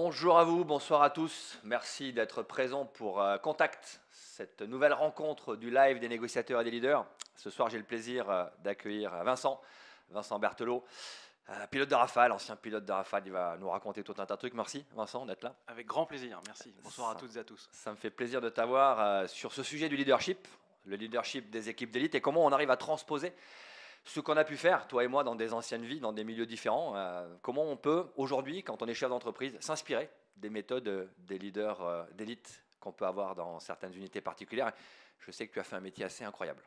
Bonjour à vous, bonsoir à tous. Merci d'être présents pour Contact, cette nouvelle rencontre du live des négociateurs et des leaders. Ce soir, j'ai le plaisir d'accueillir Vincent Berthelot, pilote de Rafale, ancien pilote de Rafale. Il va nous raconter tout un tas de trucs. Merci Vincent d'être là. Avec grand plaisir, merci. Bonsoir à toutes et à tous. Ça me fait plaisir de t'avoir sur ce sujet du leadership, le leadership des équipes d'élite et comment on arrive à transposer ce qu'on a pu faire, toi et moi, dans des anciennes vies, dans des milieux différents. Comment on peut, aujourd'hui, quand on est chef d'entreprise, s'inspirer des méthodes des leaders d'élite qu'on peut avoir dans certaines unités particulières. Je sais que tu as fait un métier assez incroyable.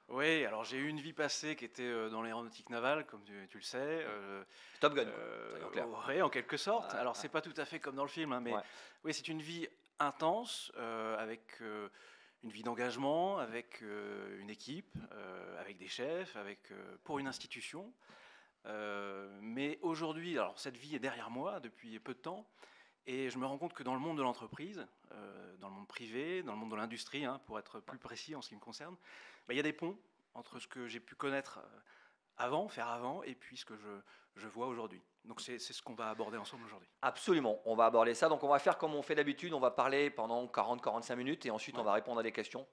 Oui, alors j'ai eu une vie passée qui était dans l'aéronautique navale, comme tu le sais. Top Gun, soyons clairs. Oui, en quelque sorte. Alors c'est pas tout à fait comme dans le film, hein, mais oui, c'est une vie intense, avec une vie d'engagement, avec une équipe, avec des chefs, pour une institution. Mais aujourd'hui, alors cette vie est derrière moi depuis peu de temps, et je me rends compte que dans le monde de l'entreprise, dans le monde privé, dans le monde de l'industrie, hein, pour être plus précis en ce qui me concerne, il y a des ponts entre ce que j'ai pu connaître faire avant, et puis ce que je vois aujourd'hui. Donc c'est ce qu'on va aborder ensemble aujourd'hui. Absolument, on va aborder ça. Donc on va faire comme on fait d'habitude, on va parler pendant 40-45 minutes et ensuite on va répondre à des questions.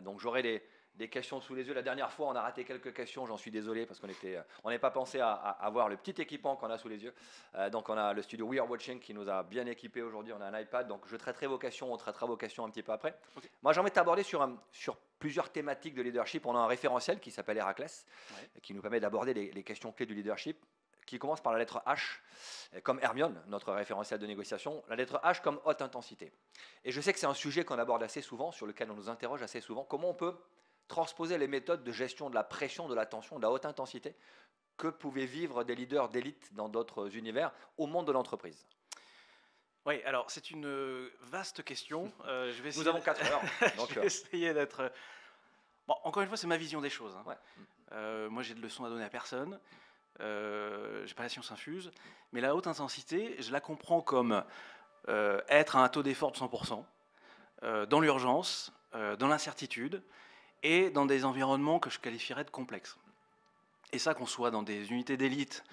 Donc j'aurai des questions sous les yeux. La dernière fois, on a raté quelques questions, j'en suis désolé parce qu'on n'avait pas pensé à avoir le petit équipement qu'on a sous les yeux. Donc on a le studio We Are Watching qui nous a bien équipé aujourd'hui, on a un iPad, donc je traiterai vos questions, on traitera vos questions un petit peu après. Okay. Moi j'ai envie de t'aborder sur plusieurs thématiques de leadership. On a un référentiel qui s'appelle Héraclès, qui nous permet d'aborder les questions clés du leadership, qui commence par la lettre H, comme Hermione, notre référentiel de négociation, la lettre H comme haute intensité. Et je sais que c'est un sujet qu'on aborde assez souvent, sur lequel on nous interroge assez souvent. Comment on peut transposer les méthodes de gestion de la pression, de la tension, de la haute intensité que pouvaient vivre des leaders d'élite dans d'autres univers au monde de l'entreprise? Oui, alors c'est une vaste question. Nous avons 4 heures. Donc, je vais essayer d'être... Bon, encore une fois, c'est ma vision des choses. Hein. Moi, j'ai de leçons à donner à personne. J'ai pas la science infuse. Mais la haute intensité, je la comprends comme être à un taux d'effort de 100%, dans l'urgence, dans l'incertitude, et dans des environnements que je qualifierais de complexes. Et ça, qu'on soit dans des unités d'élite,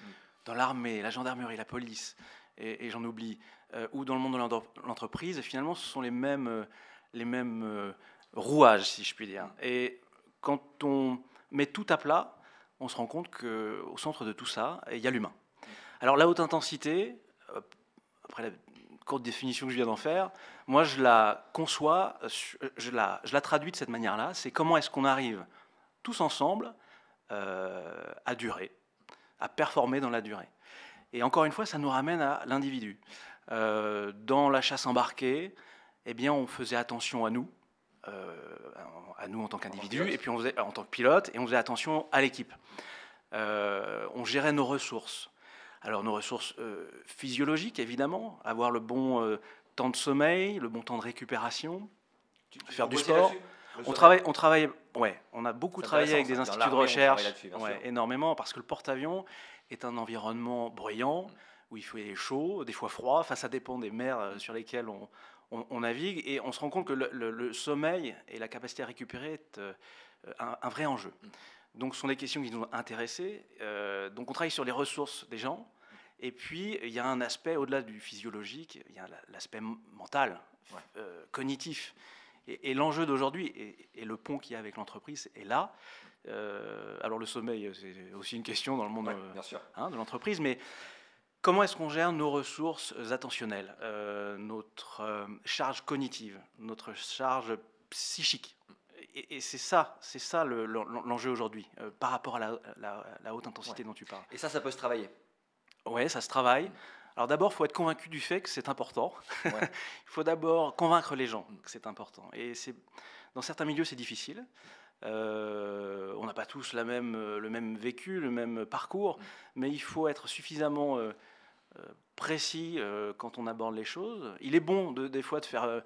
dans l'armée, la gendarmerie, la police, et j'en oublie, ou dans le monde de l'entreprise, finalement, ce sont les mêmes rouages, si je puis dire. Et quand on met tout à plat, on se rend compte qu'au centre de tout ça, il y a l'humain. Alors la haute intensité, après la courte définition que je viens d'en faire, moi je la conçois, je la traduis de cette manière-là. C'est comment est-ce qu'on arrive tous ensemble à durer, à performer dans la durée. Et encore une fois, ça nous ramène à l'individu. Dans la chasse embarquée, eh bien, on faisait attention à nous en tant qu'individu, et puis on faisait, en tant que pilote, et on faisait attention à l'équipe. On gérait nos ressources. Alors nos ressources physiologiques, évidemment, avoir le bon temps de sommeil, le bon temps de récupération, faire du sport. On a beaucoup travaillé avec des instituts de recherche, énormément, parce que le porte-avions est un environnement bruyant, où il fait chaud, des fois froid, enfin ça dépend des mers sur lesquelles on navigue, et on se rend compte que le sommeil et la capacité à récupérer est un vrai enjeu. Donc ce sont des questions qui nous ont intéressés. Donc on travaille sur les ressources des gens, et puis il y a un aspect au-delà du physiologique, il y a l'aspect mental, cognitif. Et l'enjeu d'aujourd'hui, et le pont qu'il y a avec l'entreprise est là. Alors le sommeil, c'est aussi une question dans le monde de l'entreprise, mais comment est-ce qu'on gère nos ressources attentionnelles, notre charge cognitive, notre charge psychique? Et c'est ça l'enjeu aujourd'hui, par rapport à la haute intensité dont tu parles. Et ça peut se travailler? Oui, ça se travaille. Alors d'abord, il faut être convaincu du fait que c'est important. Il faut d'abord convaincre les gens que c'est important. Et dans certains milieux, c'est difficile. On n'a pas tous le même vécu, le même parcours, mais il faut être suffisamment précis quand on aborde les choses. Il est bon des fois de faire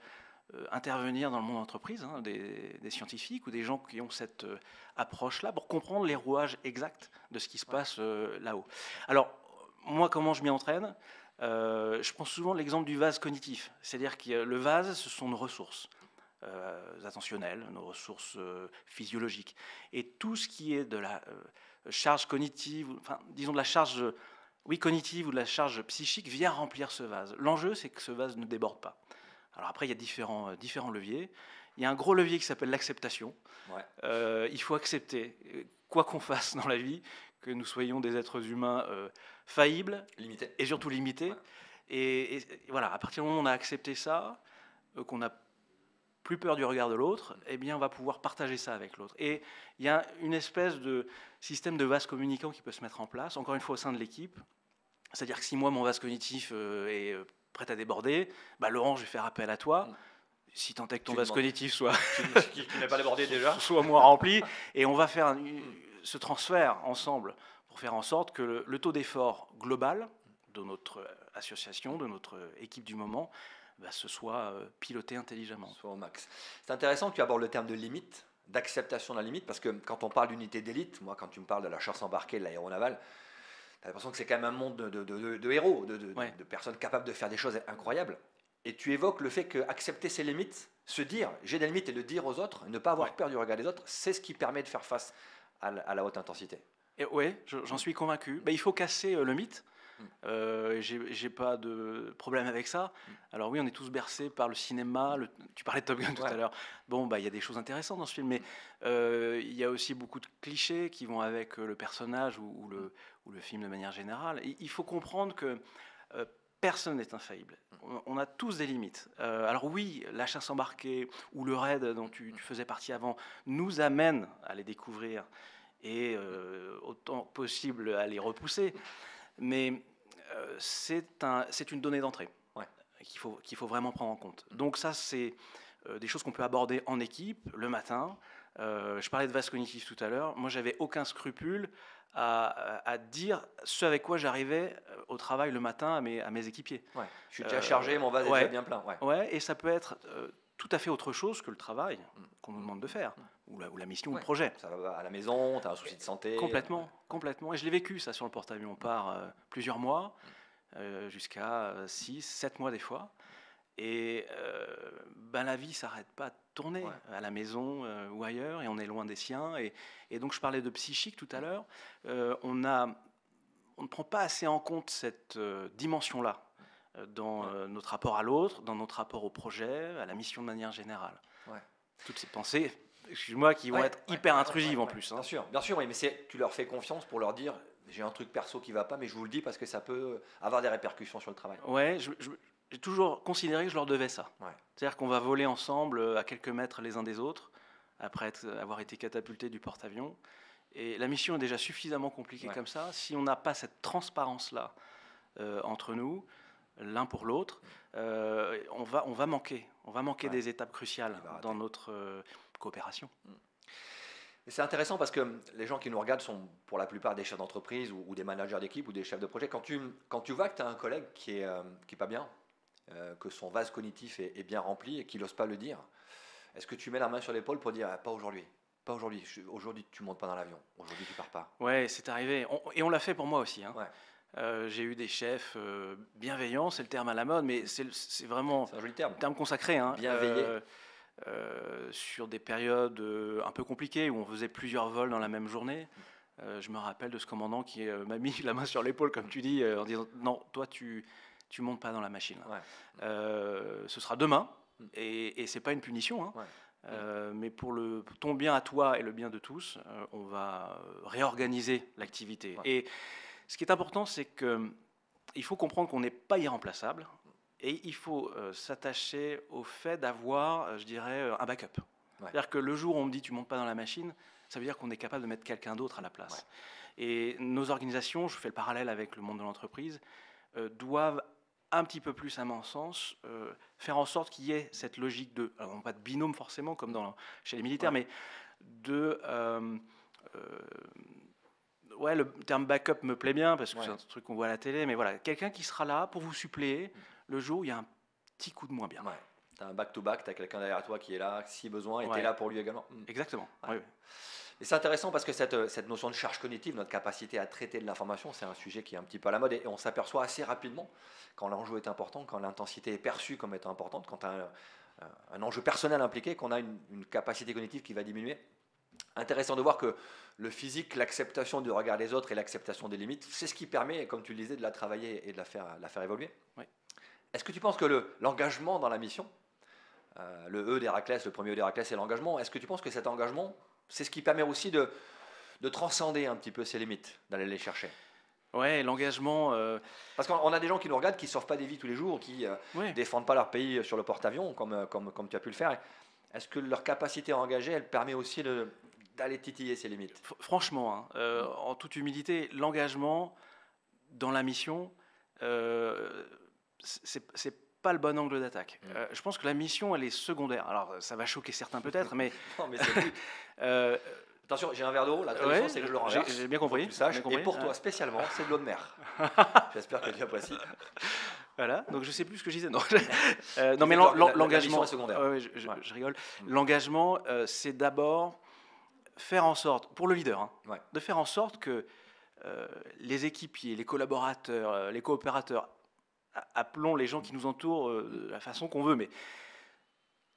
intervenir dans le monde de l'entreprise des scientifiques ou des gens qui ont cette approche-là pour comprendre les rouages exacts de ce qui se passe là-haut. Alors, moi, comment je m'y entraîne? Je prends souvent l'exemple du vase cognitif. C'est-à-dire que le vase, ce sont nos ressources attentionnelles, nos ressources physiologiques. Et tout ce qui est de la charge cognitive, enfin, disons de la charge oui, cognitive ou de la charge psychique vient remplir ce vase. L'enjeu, c'est que ce vase ne déborde pas. Alors après, il y a différents leviers. Il y a un gros levier qui s'appelle l'acceptation. Ouais. Il faut accepter, quoi qu'on fasse dans la vie, que nous soyons des êtres humains faillibles Limité. et surtout limités. Ouais. Et voilà, à partir du moment où on a accepté ça, qu'on n'a plus peur du regard de l'autre, eh bien, on va pouvoir partager ça avec l'autre. Et il y a une espèce de système de vase communicant qui peut se mettre en place, encore une fois au sein de l'équipe. C'est-à-dire que si moi, mon vase cognitif est prêt à déborder, bah, Laurent, je vais faire appel à toi. Si tant est que ton vase cognitif soit qui n'est pas débordé déjà, soit moins rempli, et on va faire ce transfert ensemble pour faire en sorte que le taux d'effort global de notre association, de notre équipe du moment, bah, se soit piloté intelligemment. Soit au max. C'est intéressant que tu abordes le terme de limite, d'acceptation de la limite, parce que quand on parle d'unité d'élite, moi quand tu me parles de la chasse embarquée, de l'aéronaval, tu as l'impression que c'est quand même un monde de héros, Ouais. de personnes capables de faire des choses incroyables. Et tu évoques le fait qu'accepter ses limites, se dire j'ai des limites et le dire aux autres, ne pas avoir Ouais. peur du regard des autres, c'est ce qui permet de faire face à la haute intensité. Et ouais, j'en suis convaincu. Bah, il faut casser le mythe. J'ai pas de problème avec ça. Alors oui, on est tous bercés par le cinéma. Tu parlais de Top Gun tout à l'heure. Bon, bah il y a des choses intéressantes dans ce film, mais il y a aussi beaucoup de clichés qui vont avec le personnage ou le film de manière générale. Il faut comprendre que personne n'est infaillible. On a tous des limites. Alors oui, la chasse embarquée ou le raid dont tu faisais partie avant nous amène à les découvrir et autant que possible à les repousser. Mais c'est une donnée d'entrée qu'il faut vraiment prendre en compte. Donc ça, c'est des choses qu'on peut aborder en équipe le matin. Je parlais de vase cognitif tout à l'heure. Moi, j'avais aucun scrupule à dire ce avec quoi j'arrivais au travail le matin à mes équipiers. Ouais. Je suis déjà chargé, mon vase est déjà bien plein. Ouais, et ça peut être tout à fait autre chose que le travail qu'on nous demande de faire, ou la mission ou le projet. Ça va à la maison, tu as un souci de santé. Complètement. Et je l'ai vécu, ça, sur le porte-avions par plusieurs mois, jusqu'à 6, 7 mois des fois. Et ben, la vie s'arrête pas de tourner à la maison ou ailleurs, et on est loin des siens. Et donc, je parlais de psychique tout à l'heure. On ne prend pas assez en compte cette dimension-là dans notre rapport à l'autre, dans notre rapport au projet, à la mission de manière générale. Toutes ces pensées, excuse-moi, qui vont être hyper intrusives en plus. Hein. Bien sûr, oui, mais tu leur fais confiance pour leur dire j'ai un truc perso qui va pas, mais je vous le dis parce que ça peut avoir des répercussions sur le travail. Ouais, j'ai toujours considéré que je leur devais ça. C'est-à-dire qu'on va voler ensemble à quelques mètres les uns des autres, après avoir été catapultés du porte-avions. Et la mission est déjà suffisamment compliquée comme ça. Si on n'a pas cette transparence-là entre nous, l'un pour l'autre, on va manquer des étapes cruciales dans notre coopération. Et c'est intéressant parce que les gens qui nous regardent sont pour la plupart des chefs d'entreprise ou des managers d'équipe ou des chefs de projet. Quand tu vois que tu as un collègue qui est pas bien, que son vase cognitif est bien rempli et qu'il n'ose pas le dire, est-ce que tu mets la main sur l'épaule pour dire pas aujourd'hui, pas aujourd'hui, aujourd'hui tu montes pas dans l'avion, aujourd'hui tu pars pas? Ouais, c'est arrivé. Et on l'a fait pour moi aussi. Hein. J'ai eu des chefs bienveillants, c'est le terme à la mode, mais c'est vraiment un joli terme. Un terme consacré. Hein. Bienveillé. Sur des périodes un peu compliquées où on faisait plusieurs vols dans la même journée. Je me rappelle de ce commandant qui m'a mis la main sur l'épaule, comme tu dis, en disant non, toi tu montes pas dans la machine. Ce sera demain, et c'est pas une punition. Hein. Mais pour ton bien à toi et le bien de tous, on va réorganiser l'activité. Et ce qui est important, c'est qu'il faut comprendre qu'on n'est pas irremplaçable. Et il faut s'attacher au fait d'avoir, je dirais, un backup. C'est-à-dire que le jour où on me dit tu ne montes pas dans la machine, ça veut dire qu'on est capable de mettre quelqu'un d'autre à la place. Et nos organisations, je fais le parallèle avec le monde de l'entreprise, doivent un petit peu plus, à mon sens, faire en sorte qu'il y ait cette logique de, alors pas de binôme forcément comme chez les militaires, mais de... le terme backup me plaît bien parce que c'est un truc qu'on voit à la télé, mais voilà, quelqu'un qui sera là pour vous suppléer le jour où il y a un petit coup de moins bien. Tu as un back-to-back, tu as quelqu'un derrière toi qui est là si besoin, et tu es là pour lui également. Exactement. Et c'est intéressant parce que cette notion de charge cognitive, notre capacité à traiter de l'information, c'est un sujet qui est un petit peu à la mode, et on s'aperçoit assez rapidement quand l'enjeu est important, quand l'intensité est perçue comme étant importante, quand tu as un enjeu personnel impliqué, qu'on a une capacité cognitive qui va diminuer. Intéressant de voir que le physique, l'acceptation du regard des autres et l'acceptation des limites, c'est ce qui permet, comme tu le disais, de la travailler et de la faire évoluer. Oui. Est-ce que tu penses que l'engagement dans la mission, le E d'Héraclès, le premier E d'Héraclès, c'est l'engagement, est-ce que tu penses que cet engagement, c'est ce qui permet aussi de transcender un petit peu ces limites, d'aller les chercher? Ouais, l'engagement. Parce qu'on a des gens qui nous regardent, qui ne sauvent pas des vies tous les jours, qui ne Ouais. défendent pas leur pays sur le porte-avions, comme tu as pu le faire. Est-ce que leur capacité à engager, elle permet aussi d'aller titiller ces limites? Franchement, hein, en toute humilité, l'engagement dans la mission, c'est pas le bon angle d'attaque. Je pense que la mission, elle est secondaire. Alors, ça va choquer certains peut-être, mais Non, mais c'est le but. Attention, j'ai un verre d'eau. La tradition, ouais, c'est que je le renverse. j'ai bien compris. Faut que tu saches. Bien compris. Et pour toi, spécialement, c'est de l'eau de mer. J'espère que tu apprécies. Voilà, donc je sais plus ce que je disais. Non, Non, mais l'engagement est secondaire. ouais, je rigole. L'engagement, c'est d'abord faire en sorte, pour le leader, hein, Ouais. de faire en sorte que les équipiers, les collaborateurs, les coopérateurs, appelons les gens qui nous entourent de la façon qu'on veut, mais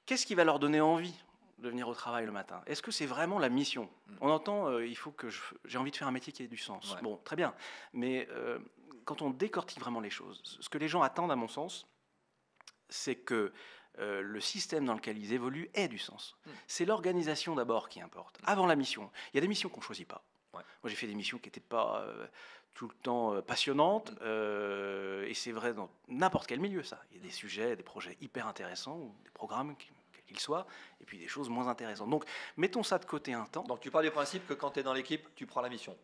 qu'est-ce qui va leur donner envie de venir au travail le matin? Est-ce que c'est vraiment la mission? On entend, il faut que j'ai envie de faire un métier qui ait du sens. Ouais. Bon, très bien, mais quand on décortique vraiment les choses, ce que les gens attendent, à mon sens, c'est que le système dans lequel ils évoluent ait du sens. C'est l'organisation d'abord qui importe, avant la mission. Il y a des missions qu'on ne choisit pas. Ouais. Moi, j'ai fait des missions qui n'étaient pas tout le temps passionnantes, et c'est vrai dans n'importe quel milieu, ça. Il y a des sujets, des projets hyper intéressants, ou des programmes, quels qu'ils soient, et puis des choses moins intéressantes. Donc, mettons ça de côté un temps. Donc, tu pars du principe que quand tu es dans l'équipe, tu prends la mission.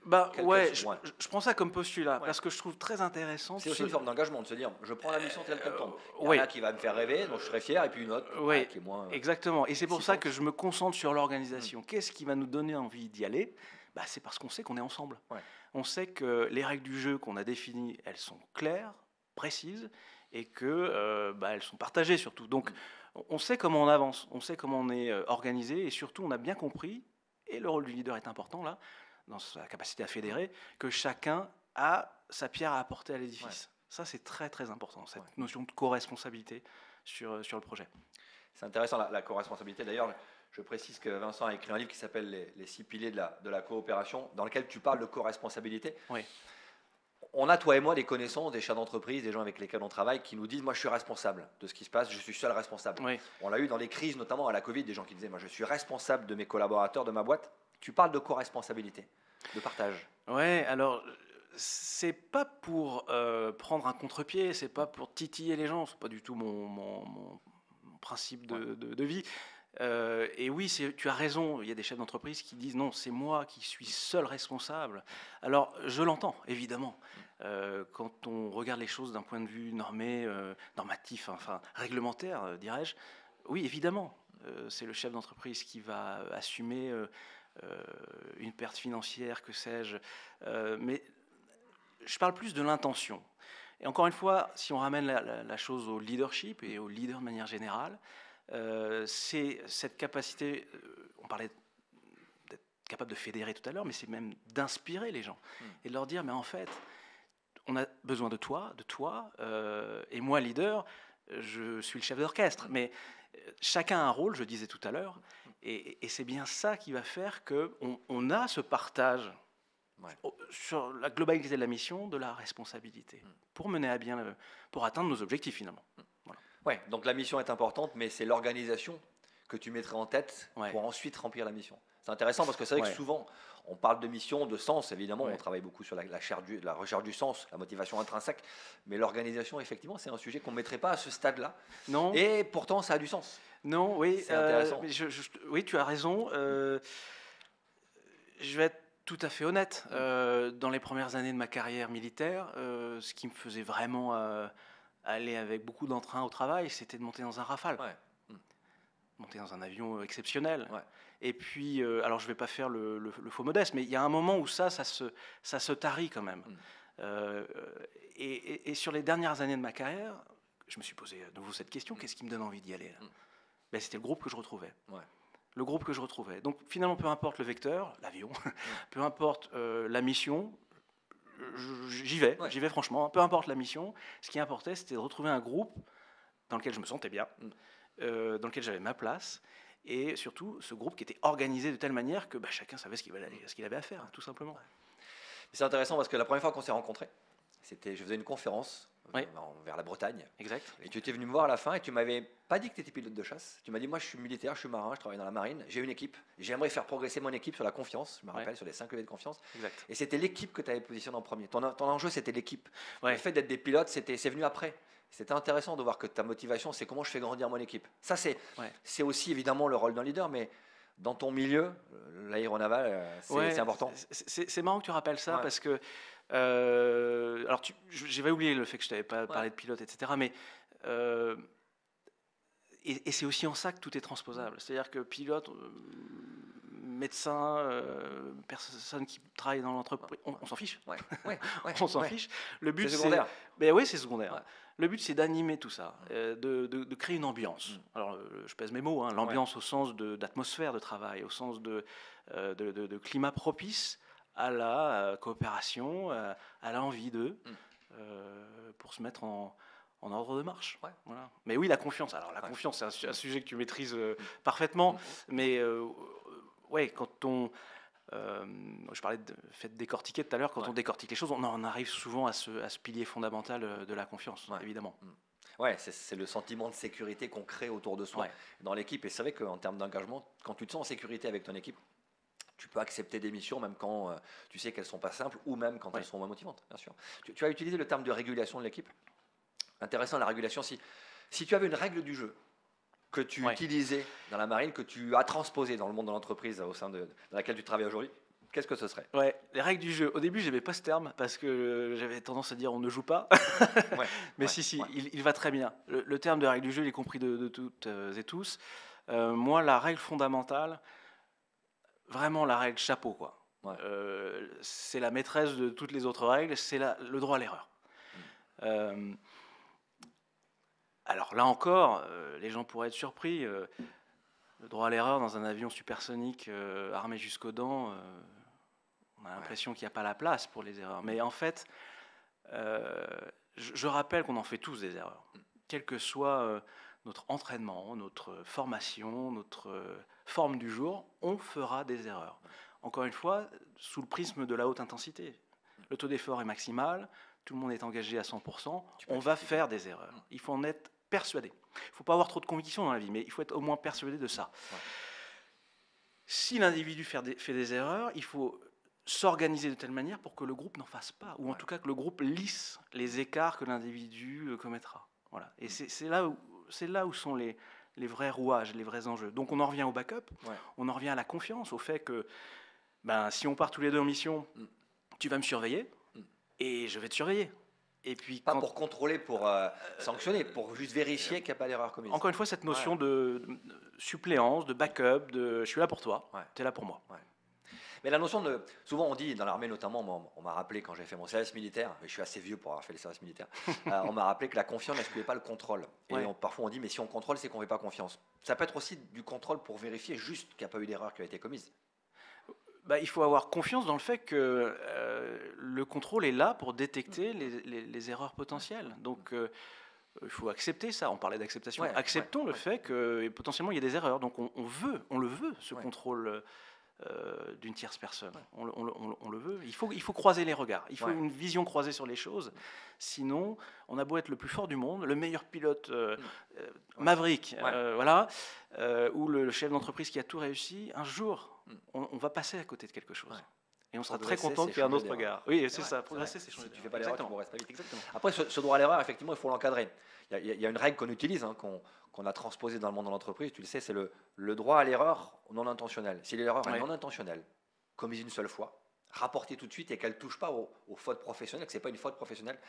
Bah ouais, je prends ça comme postulat, parce que je trouve très intéressant. C'est aussi une forme d'engagement, de se dire, je prends la mission telle qu'elle tombe. Il y en a qui va me faire rêver, donc je serai fier, et puis une autre qui est moins... Exactement, et c'est pour ça que je me concentre sur l'organisation. Qu'est-ce qui va nous donner envie d'y aller? Bah, c'est parce qu'on sait qu'on est ensemble. Ouais. On sait que les règles du jeu qu'on a définies, elles sont claires, précises, et que elles sont partagées surtout. Donc on sait comment on avance, on sait comment on est organisé, et surtout on a bien compris, et le rôle du leader est important là, dans sa capacité à fédérer, que chacun a sa pierre à apporter à l'édifice. Ouais. Ça, c'est très très important, cette notion de co-responsabilité sur le projet. C'est intéressant, la co-responsabilité. D'ailleurs, je précise que Vincent a écrit un livre qui s'appelle les 6 piliers de la coopération, dans lequel tu parles de co-responsabilité. Oui. On a, toi et moi, des connaissances, des chefs d'entreprise, des gens avec lesquels on travaille, qui nous disent, moi je suis responsable de ce qui se passe, je suis seul responsable. Oui. On l'a eu dans les crises, notamment à la Covid, des gens qui disaient, moi je suis responsable de mes collaborateurs, de ma boîte. Tu parles de co-responsabilité, de partage. Ouais, alors c'est pas pour prendre un contre-pied, c'est pas pour titiller les gens, c'est pas du tout mon principe de vie. Et oui, tu as raison, il y a des chefs d'entreprise qui disent non, c'est moi qui suis seul responsable. Alors je l'entends, évidemment. Quand on regarde les choses d'un point de vue normé, normatif, enfin réglementaire, dirais-je, oui, évidemment, c'est le chef d'entreprise qui va assumer une perte financière, que sais-je. Mais je parle plus de l'intention. Et encore une fois, si on ramène la chose au leadership et au leader de manière générale, c'est cette capacité, on parlait d'être capable de fédérer tout à l'heure, mais c'est même d'inspirer les gens et de leur dire, mais en fait, on a besoin de toi, et moi, leader, je suis le chef d'orchestre, mais chacun a un rôle, je disais tout à l'heure, et c'est bien ça qui va faire qu'on a ce partage sur la globalité de la mission, de la responsabilité, pour mener à bien, pour atteindre nos objectifs finalement. Voilà. Ouais, donc la mission est importante, mais c'est l'organisation que tu mettrais en tête pour ensuite remplir la mission. C'est intéressant parce que c'est vrai que souvent, on parle de mission, de sens, évidemment, on travaille beaucoup sur la recherche du sens, la motivation intrinsèque, mais l'organisation, effectivement, c'est un sujet qu'on ne mettrait pas à ce stade-là. Non. Et pourtant, ça a du sens. Non, oui. C'est intéressant. Oui, tu as raison. Je vais être tout à fait honnête. Dans les premières années de ma carrière militaire, ce qui me faisait vraiment aller avec beaucoup d'entrain au travail, c'était de monter dans un Rafale. Ouais. Monter dans un avion exceptionnel. Ouais. Et puis, alors je ne vais pas faire le faux modeste, mais il y a un moment où ça se tarit quand même. Et sur les dernières années de ma carrière, je me suis posé de nouveau cette question, qu'est-ce qui me donne envie d'y aller là? Ben, c'était le groupe que je retrouvais. Ouais. Le groupe que je retrouvais. Donc finalement, peu importe le vecteur, l'avion, peu importe la mission, j'y vais franchement, peu importe la mission, ce qui importait, c'était de retrouver un groupe dans lequel je me sentais bien, dans lequel j'avais ma place, et surtout ce groupe qui était organisé de telle manière que chacun savait ce qu'il avait à faire, tout simplement. C'est intéressant parce que la première fois qu'on s'est rencontrés, je faisais une conférence Oui. vers la Bretagne. Exact. Et tu étais venu me voir à la fin et tu m'avais pas dit que tu étais pilote de chasse. Tu m'as dit, moi je suis militaire, je suis marin, je travaille dans la marine, j'ai une équipe. J'aimerais faire progresser mon équipe sur la confiance, je me rappelle, sur les 5 leviers de confiance. Exact. Et c'était l'équipe que tu avais positionné en premier. Ton enjeu, c'était l'équipe. Ouais. Le fait d'être des pilotes, c'est venu après. C'était intéressant de voir que ta motivation, c'est comment je fais grandir mon équipe. Ça, c'est aussi évidemment le rôle d'un leader, mais dans ton milieu, l'aéronaval, c'est important. C'est marrant que tu rappelles ça parce que alors j'avais oublié le fait que je t'avais pas parlé de pilote, etc. Mais et c'est aussi en ça que tout est transposable. C'est-à-dire que pilote, médecin, personne qui travaille dans l'entreprise, on s'en fiche. On s'en fiche. Le but, c'est secondaire. Oui, c'est secondaire. Ouais. Le but, c'est d'animer tout ça, de créer une ambiance. Alors, je pèse mes mots, hein, l'ambiance au sens d'atmosphère de travail, au sens de climat propice à la coopération, à l'envie d'eux, pour se mettre en ordre de marche. Voilà. Mais oui, la confiance. Alors, la confiance, c'est un sujet que tu maîtrises parfaitement, mais quand on... je parlais de fait de décortiquer tout à l'heure, quand on décortique les choses, on arrive souvent à ce pilier fondamental de la confiance, évidemment. Ouais, c'est le sentiment de sécurité qu'on crée autour de soi dans l'équipe. Et c'est vrai qu'en termes d'engagement, quand tu te sens en sécurité avec ton équipe, tu peux accepter des missions même quand tu sais qu'elles ne sont pas simples ou même quand elles sont moins motivantes, bien sûr. Tu as utilisé le terme de régulation de l'équipe. Intéressant, la régulation. Si tu avais une règle du jeu que tu utilisais dans la marine, que tu as transposée dans le monde de l'entreprise au sein dans laquelle tu travailles aujourd'hui, qu'est-ce que ce serait? Les règles du jeu. Au début, je n'aimais pas ce terme parce que j'avais tendance à dire on ne joue pas. Mais il va très bien. Le terme de règle du jeu, il est compris de toutes et tous. Moi, la règle fondamentale, vraiment la règle chapeau, quoi. C'est la maîtresse de toutes les autres règles, c'est le droit à l'erreur. Alors là encore, les gens pourraient être surpris. Le droit à l'erreur dans un avion supersonique armé jusqu'aux dents, on a l'impression qu'il n'y a pas la place pour les erreurs. Mais en fait, je rappelle qu'on en fait tous des erreurs. Quel que soit notre entraînement, notre formation, notre forme du jour, on fera des erreurs. Encore une fois, sous le prisme de la haute intensité. Le taux d'effort est maximal, tout le monde est engagé à 100%, on va faire des erreurs. Il faut en être persuadé. Il ne faut pas avoir trop de conviction dans la vie, mais il faut être au moins persuadé de ça. Si l'individu fait des erreurs, il faut s'organiser de telle manière pour que le groupe n'en fasse pas, ou en tout cas que le groupe lisse les écarts que l'individu commettra. Voilà. Et c'est là où sont les vrais rouages, les vrais enjeux. Donc on en revient au backup, on en revient à la confiance, au fait que si on part tous les deux en mission, tu vas me surveiller et je vais te surveiller. Et puis pas pour contrôler, pour sanctionner, pour juste vérifier qu'il n'y a pas d'erreur commise. Encore une fois, cette notion de suppléance, de backup, je suis là pour toi, tu es là pour moi. Mais la notion de... Souvent on dit, dans l'armée notamment, on m'a rappelé quand j'ai fait mon service militaire, et je suis assez vieux pour avoir fait le service militaire, on m'a rappelé que la confiance n'excluait pas le contrôle. Et parfois on dit, mais si on contrôle, c'est qu'on ne fait pas confiance. Ça peut être aussi du contrôle pour vérifier juste qu'il n'y a pas eu d'erreur qui a été commise. Il faut avoir confiance dans le fait que le contrôle est là pour détecter les erreurs potentielles. Donc il faut accepter ça. On parlait d'acceptation. Acceptons le fait que potentiellement il y a des erreurs. Donc on le veut, ce contrôle d'une tierce personne. On le veut. Il faut croiser les regards. Il faut une vision croisée sur les choses. Sinon, on a beau être le plus fort du monde, le meilleur pilote maverick, ou le chef d'entreprise qui a tout réussi, un jour, on va passer à côté de quelque chose. Et on sera très content qu'il y ait un autre regard. Oui, c'est ça. Progresser, c'est changer. Si tu ne fais pas l'erreur, tu progresses pas vite. Exactement. Après, ce droit à l'erreur, effectivement, il faut l'encadrer. Il y a une règle qu'on utilise, qu'on a transposée dans le monde de l'entreprise, tu le sais, c'est le droit à l'erreur non intentionnelle. Si l'erreur est non intentionnelle, commise une seule fois, rapportée tout de suite et qu'elle ne touche pas aux fautes professionnelles, que ce n'est pas une faute professionnelle,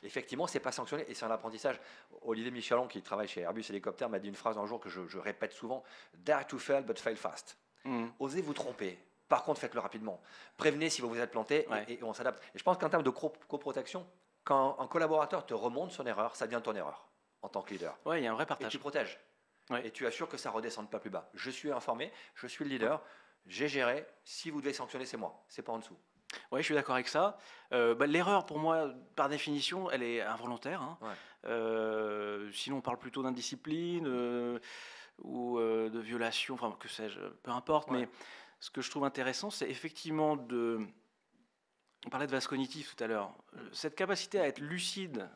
effectivement, ce n'est pas sanctionné et c'est un apprentissage. Olivier Michelon, qui travaille chez Airbus Hélicoptère, m'a dit une phrase un jour que je répète souvent, Dare to fail, but fail fast. Osez vous tromper. Par contre, faites-le rapidement. Prévenez si vous vous êtes planté et on s'adapte. Et je pense qu'en termes de coprotection, quand un collaborateur te remonte son erreur, ça devient ton erreur en tant que leader. Oui, il y a un vrai partage. Et tu protèges. Et tu assures que ça ne redescende pas plus bas. Je suis informé, je suis le leader, j'ai géré. Si vous devez sanctionner, c'est moi. C'est pas en dessous. Oui, je suis d'accord avec ça. L'erreur, pour moi, par définition, elle est involontaire. Sinon, on parle plutôt d'indiscipline. ou de violation, enfin que sais-je, peu importe. Ouais. Mais ce que je trouve intéressant, c'est effectivement on parlait de vase cognitif tout à l'heure, cette capacité à être lucide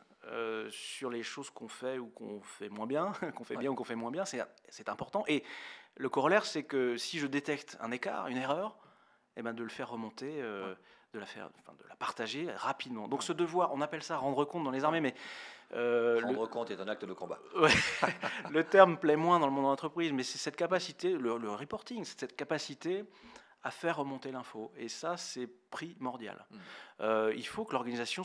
sur les choses qu'on fait ou qu'on fait moins bien, qu'on fait bien ou qu'on fait moins bien, c'est important. Et le corollaire, c'est que si je détecte un écart, une erreur, eh ben de le faire remonter, de la partager rapidement. Donc ce devoir, on appelle ça rendre compte dans les armées, mais Rendre compte est un acte de combat. ouais, le terme plaît moins dans le monde de l'entreprise, mais c'est cette capacité, le reporting, c'est cette capacité à faire remonter l'info. Et ça, c'est primordial. Il faut que l'organisation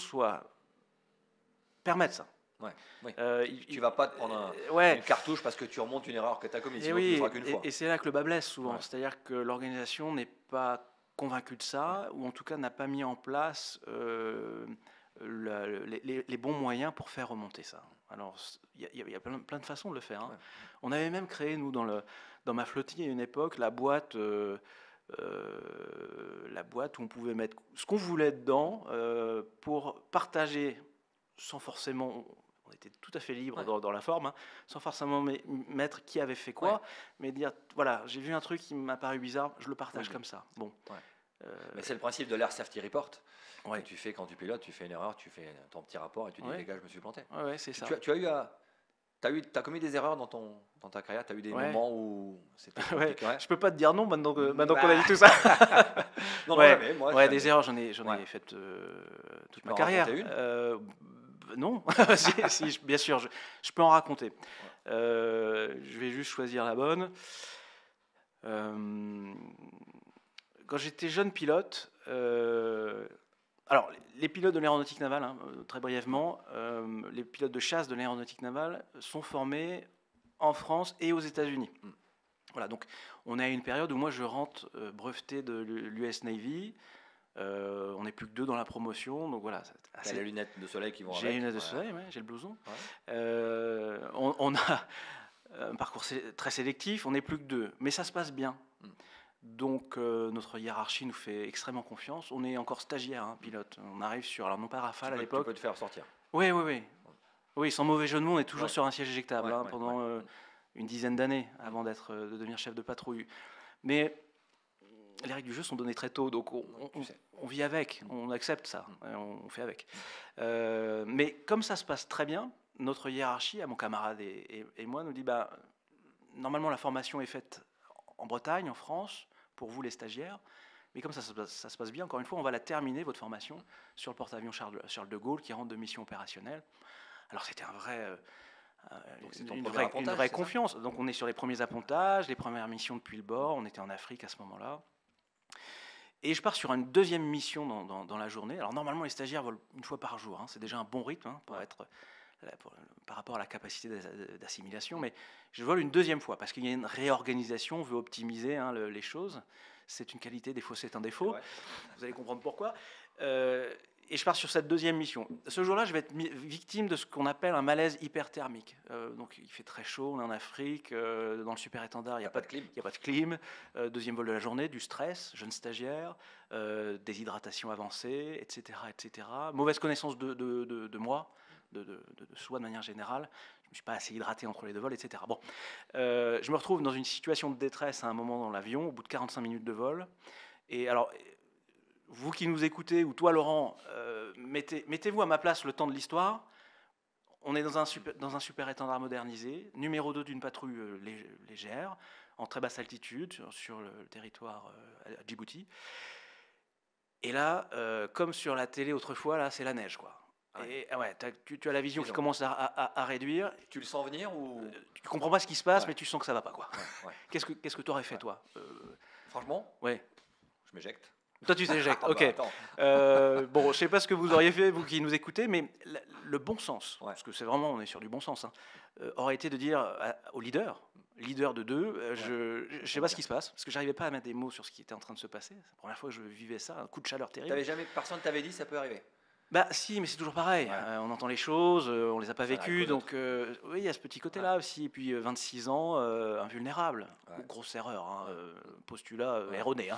permette ça. Ouais, oui. Tu vas pas te prendre une cartouche parce que tu remontes une erreur que tu as commise, sinon tu le feras qu'une fois. Et c'est là que le bas blesse souvent. C'est-à-dire que l'organisation n'est pas convaincue de ça, ou en tout cas n'a pas mis en place les bons moyens pour faire remonter ça. Alors, il y a plein de façons de le faire. Hein. On avait même créé, nous, dans ma flottille, à une époque, la boîte où on pouvait mettre ce qu'on voulait dedans pour partager sans forcément... On était tout à fait libre dans la forme, hein, sans forcément mettre qui avait fait quoi, mais dire, voilà, j'ai vu un truc qui m'a paru bizarre, je le partage comme ça. Bon. Mais c'est le principe de l'Air Safety Report. Que tu fais quand tu pilotes, tu fais une erreur, tu fais ton petit rapport et tu dis, les gars, je me suis planté. C'est ça. T'as commis des erreurs dans ta carrière, t'as eu des moments où c'était compliqué. Je peux pas te dire non maintenant qu'on a dit tout ça. Non, jamais, moi, des erreurs, j'en ai faites toute ma carrière. Non, si, bien sûr, je peux en raconter. Je vais juste choisir la bonne. Quand j'étais jeune pilote, alors les pilotes de l'aéronautique navale, hein, très brièvement, les pilotes de chasse de l'aéronautique navale sont formés en France et aux États-Unis. Voilà, donc on est à une période où moi je rentre breveté de l'US Navy. On n'est plus que 2 dans la promotion, donc voilà. T'as les lunettes de soleil qui vont avec. J'ai les lunettes de soleil, j'ai le blouson. On a un parcours très sélectif, on n'est plus que 2, mais ça se passe bien. Donc notre hiérarchie nous fait extrêmement confiance. On est encore stagiaire, pilote. On arrive sur, alors non pas Rafale à l'époque. Tu peux te faire sortir. Oui, sans mauvais jeu de mots, on est toujours sur un siège éjectable pendant une dizaine d'années avant de devenir chef de patrouille. Mais les règles du jeu sont données très tôt, donc on vit avec, on accepte ça, on fait avec. Mais comme ça se passe très bien, notre hiérarchie, à mon camarade et moi, nous dit normalement la formation est faite en Bretagne, en France, pour vous les stagiaires, mais comme ça se passe bien, encore une fois, on va la terminer, votre formation, sur le porte-avions Charles de Gaulle qui rentre de mission opérationnelle. Alors c'était une vraie confiance. Donc on est sur les premiers appontages, les premières missions depuis le bord, on était en Afrique à ce moment-là. Et je pars sur une deuxième mission dans la journée. Alors normalement les stagiaires volent une fois par jour, c'est déjà un bon rythme par rapport à la capacité d'assimilation, mais je vole une deuxième fois parce qu'il y a une réorganisation, on veut optimiser les choses. C'est une qualité, des fois c'est un défaut. Vous allez comprendre pourquoi. Et je pars sur cette deuxième mission. Ce jour-là, je vais être victime de ce qu'on appelle un malaise hyperthermique. Donc il fait très chaud, on est en Afrique, dans le super-étendard, il n'y a pas de clim. Deuxième vol de la journée, du stress, jeune stagiaire, déshydratation avancée, etc., etc. Mauvaise connaissance de moi, de soi de manière générale. Je ne me suis pas assez hydraté entre les 2 vols, etc. Bon, je me retrouve dans une situation de détresse à un moment dans l'avion, au bout de 45 minutes de vol. Et alors, vous qui nous écoutez, ou toi Laurent, mettez-vous à ma place le temps de l'histoire. On est dans un super-étendard modernisé, numéro 2 d'une patrouille légère, en très basse altitude, sur le territoire à Djibouti. Et là, comme sur la télé autrefois, là, c'est la neige, quoi. Et tu as la vision qui commence à réduire. Tu le sens venir ou tu comprends pas ce qui se passe, mais tu sens que ça va pas, quoi. Qu'est-ce que tu aurais fait, toi Franchement, je m'éjecte. Toi, tu t'éjectes, ok. Bon, je sais pas ce que vous auriez fait, vous qui nous écoutez, mais le bon sens, parce que c'est vraiment, on est sur du bon sens, aurait été de dire au leader de 2, je sais pas ce qui se passe, parce que j'arrivais pas à mettre des mots sur ce qui était en train de se passer. C'est la première fois que je vivais ça, un coup de chaleur terrible. Personne t'avait dit ça peut arriver? Si, mais c'est toujours pareil. On entend les choses, on les a pas vécues, donc oui, il y a ce petit côté-là aussi. Et puis 26 ans, invulnérable. Grosse erreur, postulat erroné.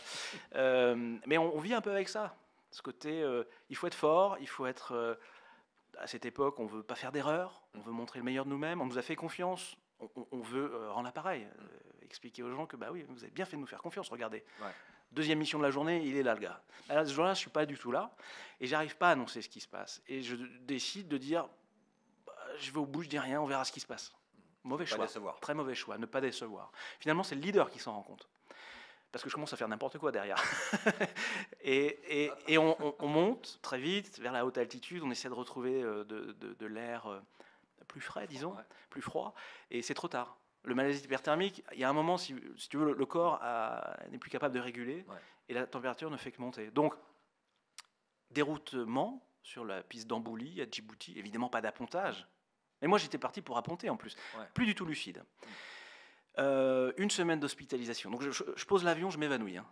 Mais on vit un peu avec ça. Ce côté, il faut être fort, il faut être... à cette époque, on veut pas faire d'erreur, on veut montrer le meilleur de nous-mêmes. On nous a fait confiance, on veut rendre l'appareil, expliquer aux gens que bah oui, vous avez bien fait de nous faire confiance, regardez. Ouais. Deuxième mission de la journée, il est là le gars. À ce jour-là, je ne suis pas du tout là et j'arrive pas à annoncer ce qui se passe. Et je décide de dire, bah, je vais au bout, je dis rien, on verra ce qui se passe. Mauvais Pas choix, décevoir. très mauvais choix, ne pas décevoir. Finalement, c'est le leader qui s'en rend compte. Parce que je commence à faire n'importe quoi derrière. et on monte très vite vers la haute altitude, on essaie de retrouver de l'air plus frais, disons, Ouais. plus froid, et c'est trop tard. Le malaise hyperthermique, il y a un moment, si tu veux, le corps n'est plus capable de réguler, Ouais. et la température ne fait que monter. Donc, déroutement sur la piste d'Ambouli à Djibouti, évidemment pas d'appontage. Mais moi, j'étais parti pour apponter en plus, Ouais. plus du tout lucide. Une semaine d'hospitalisation. Donc je pose l'avion, je m'évanouis. Hein.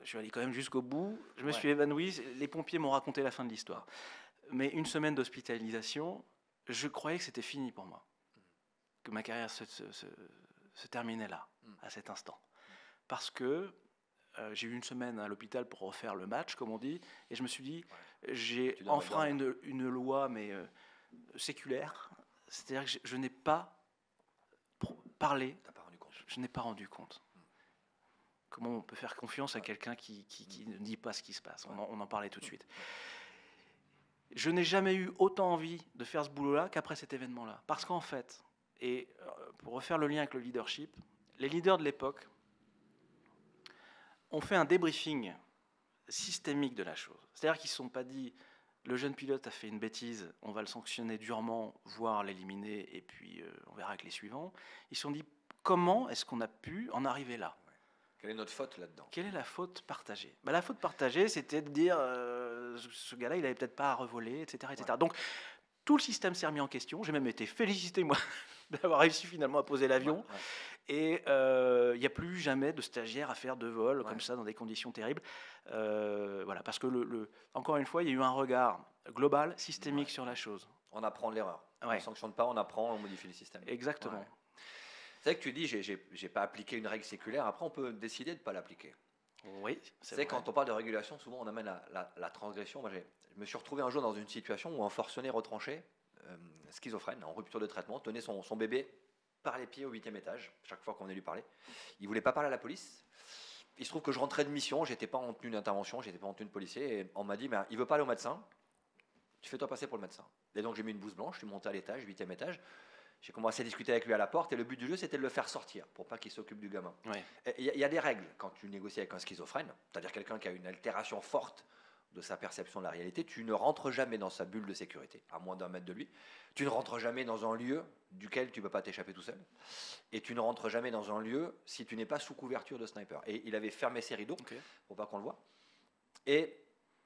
Je suis allé quand même jusqu'au bout. Je me suis évanoui. Les pompiers m'ont raconté la fin de l'histoire. Mais une semaine d'hospitalisation, je croyais que c'était fini pour moi. Que ma carrière se terminait là, à cet instant. Parce que j'ai eu une semaine à l'hôpital pour refaire le match, comme on dit. Et je me suis dit, j'ai enfreint une loi, mais séculaire. C'est-à-dire que je n'ai pas parlé. Je n'ai pas rendu compte. Comment on peut faire confiance à quelqu'un qui ne dit pas ce qui se passe. On en parlait tout de suite. Je n'ai jamais eu autant envie de faire ce boulot-là qu'après cet événement-là. Parce qu'en fait, et pour refaire le lien avec le leadership, les leaders de l'époque ont fait un débriefing systémique de la chose. C'est-à-dire qu'ils ne se sont pas dit, le jeune pilote a fait une bêtise, on va le sanctionner durement, voire l'éliminer, et puis on verra avec les suivants. Ils se sont dit, comment est-ce qu'on a pu en arriver là ? Quelle est notre faute là-dedans ? Quelle est la faute partagée ? La faute partagée, c'était de dire ce gars-là, il n'avait peut-être pas à revoler, etc. etc. Ouais. Donc, tout le système s'est remis en question. J'ai même été félicité, moi, d'avoir réussi finalement à poser l'avion. Ouais. Et il n'y a plus jamais de stagiaire à faire 2 vols comme ça dans des conditions terribles. Voilà, parce que, encore une fois, il y a eu un regard global, systémique sur la chose. On apprend de l'erreur. On ne sanctionne pas, on apprend, on modifie le système. Exactement. Ouais. C'est vrai que tu dis, j'ai pas appliqué une règle séculaire. Après, on peut décider de ne pas l'appliquer. Oui, c'est vrai. Quand on parle de régulation, souvent on amène la transgression. Moi, je me suis retrouvé un jour dans une situation où un forcené retranché, schizophrène, en rupture de traitement, tenait son bébé par les pieds au 8e étage, chaque fois qu'on venait lui parler. Il ne voulait pas parler à la police. Il se trouve que je rentrais de mission, j'étais pas en tenue d'intervention, j'étais pas en tenue de policier, et on m'a dit, il veut pas aller au médecin, tu fais-toi passer pour le médecin. Et donc j'ai mis une blouse blanche, je suis monté à l'étage, 8e étage. J'ai commencé à discuter avec lui à la porte et le but du jeu, c'était de le faire sortir pour pas qu'il s'occupe du gamin. Il y a des règles quand tu négocies avec un schizophrène, c'est-à-dire quelqu'un qui a une altération forte de sa perception de la réalité. Tu ne rentres jamais dans sa bulle de sécurité, à moins d'1 mètre de lui. Tu ne rentres jamais dans un lieu duquel tu ne peux pas t'échapper tout seul. Et tu ne rentres jamais dans un lieu si tu n'es pas sous couverture de sniper. Et il avait fermé ses rideaux pour pas qu'on le voit. Et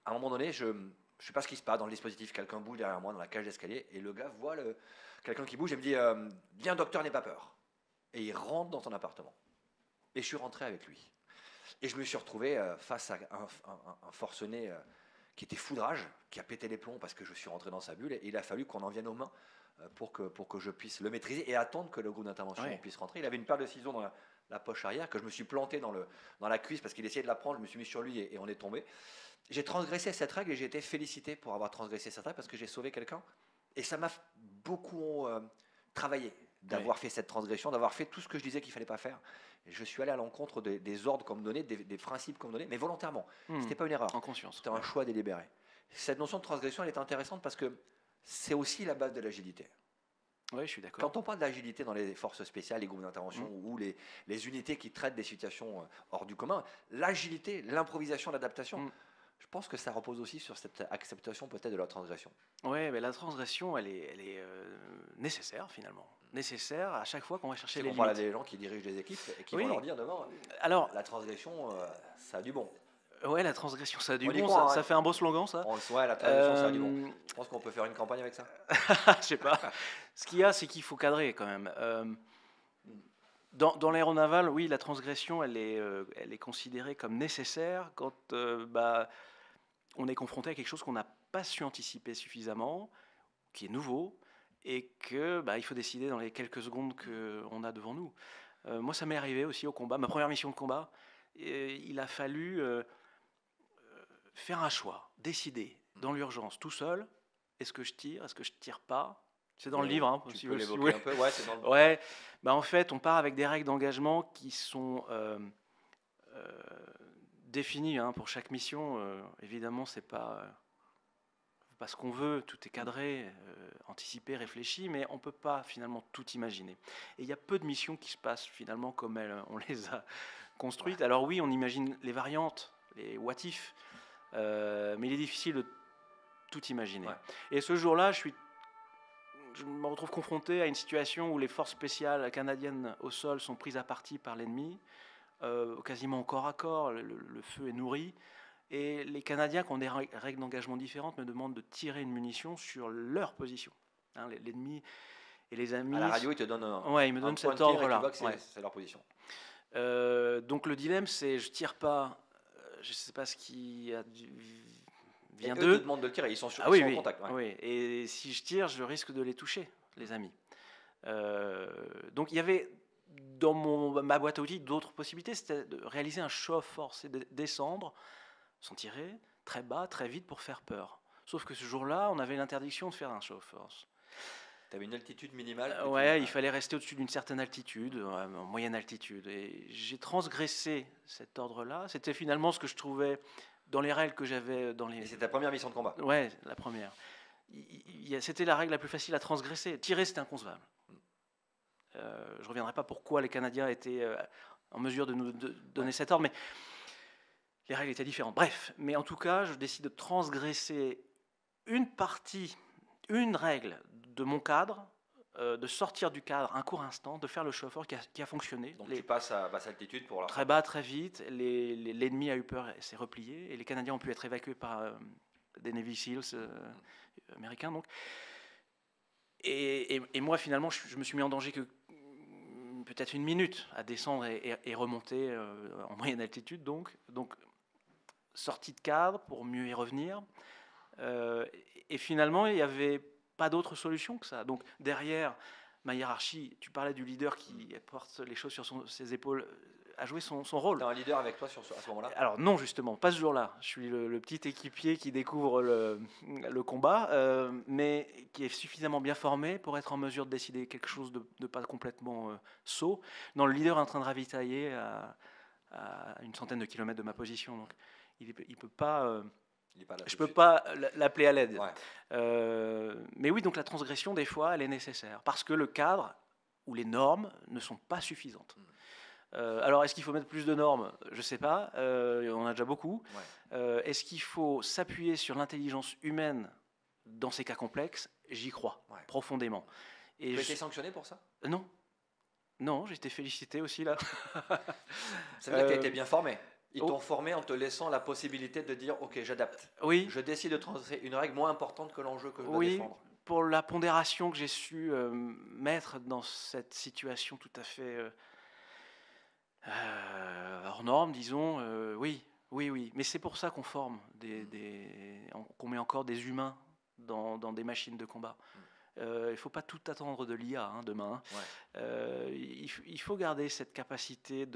à un moment donné, je ne sais pas ce qui se passe dans le dispositif. Quelqu'un bouge derrière moi dans la cage d'escalier et le gars voit quelqu'un qui bouge et me dit viens docteur, n'aie pas peur. Et il rentre dans ton appartement. Et je suis rentré avec lui. Et je me suis retrouvé face à un forcené qui était foudrage, qui a pété les plombs parce que je suis rentré dans sa bulle. Et il a fallu qu'on en vienne aux mains pour que je puisse le maîtriser et attendre que le groupe d'intervention puisse rentrer. Il avait une paire de ciseaux dans la poche arrière que je me suis planté dans la cuisse parce qu'il essayait de la prendre. Je me suis mis sur lui et on est tombé. J'ai transgressé cette règle et j'ai été félicité pour avoir transgressé cette règle parce que j'ai sauvé quelqu'un. Et ça m'a beaucoup travaillé d'avoir fait cette transgression, d'avoir fait tout ce que je disais qu'il ne fallait pas faire. Et je suis allé à l'encontre des ordres qu'on me donnait, des principes qu'on me donnait, mais volontairement. Ce n'était pas une erreur. En conscience. C'était un choix délibéré. Cette notion de transgression, elle est intéressante parce que c'est aussi la base de l'agilité. Oui, je suis d'accord. Quand on parle d'agilité dans les forces spéciales, les groupes d'intervention ou les unités qui traitent des situations hors du commun, l'agilité, l'improvisation, l'adaptation, je pense que ça repose aussi sur cette acceptation peut-être de la transgression. Oui, mais la transgression, elle est nécessaire finalement. Nécessaire à chaque fois qu'on va chercher les limites. On parle à des gens qui dirigent des équipes et qui vont leur dire devant, la transgression, ça a du bon. Ouais, la transgression, ça a du bon. Ça fait un beau slogan, ça. Ouais, la transgression, ça a du bon. Je pense qu'on peut faire une campagne avec ça. Je sais pas. Ce qu'il y a, c'est qu'il faut cadrer quand même. Dans l'aéronaval, oui, la transgression, elle est considérée comme nécessaire quand on est confronté à quelque chose qu'on n'a pas su anticiper suffisamment, qui est nouveau, et que il faut décider dans les quelques secondes qu'on a devant nous. Moi, ça m'est arrivé aussi au combat. Ma première mission de combat, il a fallu faire un choix, décider dans l'urgence, tout seul, est-ce que je tire pas, C'est dans le livre, hein, Tu si peux vous l'évoquer voulez. un peu? Ouais, c'est dans le... Ouais, bah en fait, on part avec des règles d'engagement qui sont définies hein, pour chaque mission. Évidemment, c'est pas ce qu'on veut, tout est cadré, anticipé, réfléchi, mais on ne peut pas finalement tout imaginer. Et il y a peu de missions qui se passent finalement comme on les a construites. Ouais. Alors oui, on imagine les variantes, les what if, mais il est difficile de tout imaginer. Ouais. Et ce jour-là, je me retrouve confronté à une situation où les forces spéciales canadiennes au sol sont prises à partie par l'ennemi, quasiment au corps à corps, le feu est nourri. Et les Canadiens qui ont des règles d'engagement différentes me demandent de tirer une munition sur leur position. Hein, l'ennemi et les amis. À la radio, ils te donnent ouais, ils me un donnent point cet de tir et tu ordre-là. vois que Ouais. c'est leur position. Donc le dilemme, c'est je tire pas, je sais pas ce qui vient Eux d'eux. te demandent de le tirer, ils sont Oui, en contact. Ouais. oui. Et si je tire, je risque de les toucher, les amis. Donc il y avait dans ma boîte à outils d'autres possibilités, c'était de réaliser un show of force, c'est de descendre, sans tirer, très bas, très vite pour faire peur. Sauf que ce jour-là, on avait l'interdiction de faire un show of force. Tu avais une altitude minimale Ouais, il fallait rester au-dessus d'une certaine altitude, en moyenne altitude. Et j'ai transgressé cet ordre-là. C'était finalement ce que je trouvais dans les règles que j'avais dans les... Et c'est ta première mission de combat? Ouais, la première. C'était la règle la plus facile à transgresser. Tirer, c'était inconcevable. Je ne reviendrai pas pourquoi les Canadiens étaient en mesure de nous donner cet ordre, mais les règles étaient différentes. Bref, mais en tout cas, je décide de transgresser une partie, une règle de mon cadre, de sortir du cadre un court instant, de faire le chauffeur qui a fonctionné. Donc tu passes à basse altitude pour très bas, très vite. L'ennemi a eu peur et s'est replié, et les Canadiens ont pu être évacués par des Navy Seals américains. Donc. Et moi, finalement, je me suis mis en danger que peut-être une minute à descendre et remonter en moyenne altitude. Donc, sortie de cadre pour mieux y revenir. Et finalement, il n'y avait pas d'autre solution que ça. Donc derrière ma hiérarchie, tu parlais du leader qui porte les choses sur ses épaules, a joué son rôle. Tu as un leader avec toi à ce moment-là? Alors non, justement, pas ce jour-là. Je suis le petit équipier qui découvre le combat, mais qui est suffisamment bien formé pour être en mesure de décider quelque chose de pas complètement sot. Non, le leader est en train de ravitailler à une centaine de kilomètres de ma position. Donc il peut pas... je ne peux pas l'appeler à l'aide. Ouais. Mais oui, donc la transgression, des fois, elle est nécessaire. Parce que le cadre ou les normes ne sont pas suffisantes. Alors, est-ce qu'il faut mettre plus de normes? Je ne sais pas. On en a déjà beaucoup. Ouais. Est-ce qu'il faut s'appuyer sur l'intelligence humaine dans ces cas complexes? J'y crois, ouais, profondément. Et tu as été sanctionné pour ça? Non. Non, j'ai été félicité aussi, là. Ça veut dire que tu as été bien formé? Ils t'ont formé en te laissant la possibilité de dire « Ok, j'adapte. Oui. Je décide de transgresser une règle moins importante que l'enjeu que je dois défendre. » Pour la pondération que j'ai su mettre dans cette situation tout à fait hors norme, disons, oui. Mais c'est pour ça qu'on forme, qu'on met encore des humains dans des machines de combat. Il ne faut pas tout attendre de l'IA demain. Ouais. Il faut garder cette capacité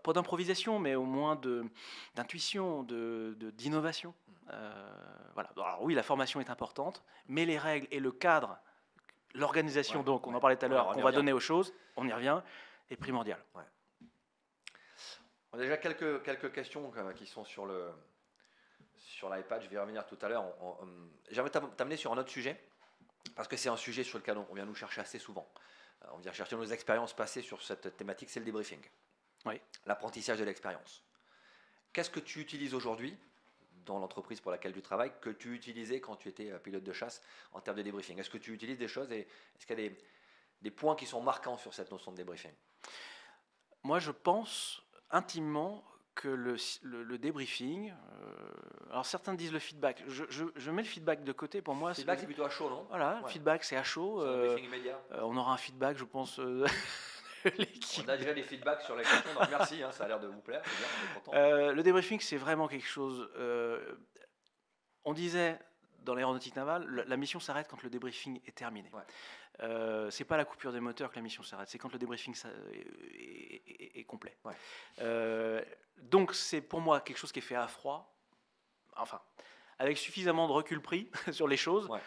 pas d'improvisation, mais au moins d'intuition, d'innovation. Voilà. Alors oui, la formation est importante, mais les règles et le cadre, l'organisation, ouais, donc on en parlait tout à l'heure, qu'on va donner aux choses, on y revient, est primordial. Ouais. On a déjà quelques questions qui sont sur l'iPad, je vais y revenir tout à l'heure. J'aimerais t'amener sur un autre sujet, parce que c'est un sujet sur lequel on vient nous chercher assez souvent. On vient chercher nos expériences passées sur cette thématique, c'est le débriefing. Oui. L'apprentissage de l'expérience. Qu'est-ce que tu utilises aujourd'hui dans l'entreprise pour laquelle tu travailles que tu utilisais quand tu étais pilote de chasse en termes de débriefing? Est-ce que tu utilises des choses et est-ce qu'il y a des points qui sont marquants sur cette notion de débriefing? Moi, je pense intimement que le débriefing, alors certains disent le feedback, je mets le feedback de côté, pour moi... Le feedback, c'est plutôt à chaud, non? Voilà, le feedback, c'est à chaud. C'est un briefing immédiat. On aura un feedback, je pense... On a déjà des feedbacks sur les questions, donc merci, ça a l'air de vous plaire, c'est bien, on est content. Le débriefing, c'est vraiment quelque chose... on disait dans l'aéronautique navale, la mission s'arrête quand le débriefing est terminé. Ouais. C'est pas la coupure des moteurs que la mission s'arrête, c'est quand le débriefing est complet. Ouais. Donc c'est pour moi quelque chose qui est fait à froid, enfin, avec suffisamment de recul pris sur les choses. Ouais.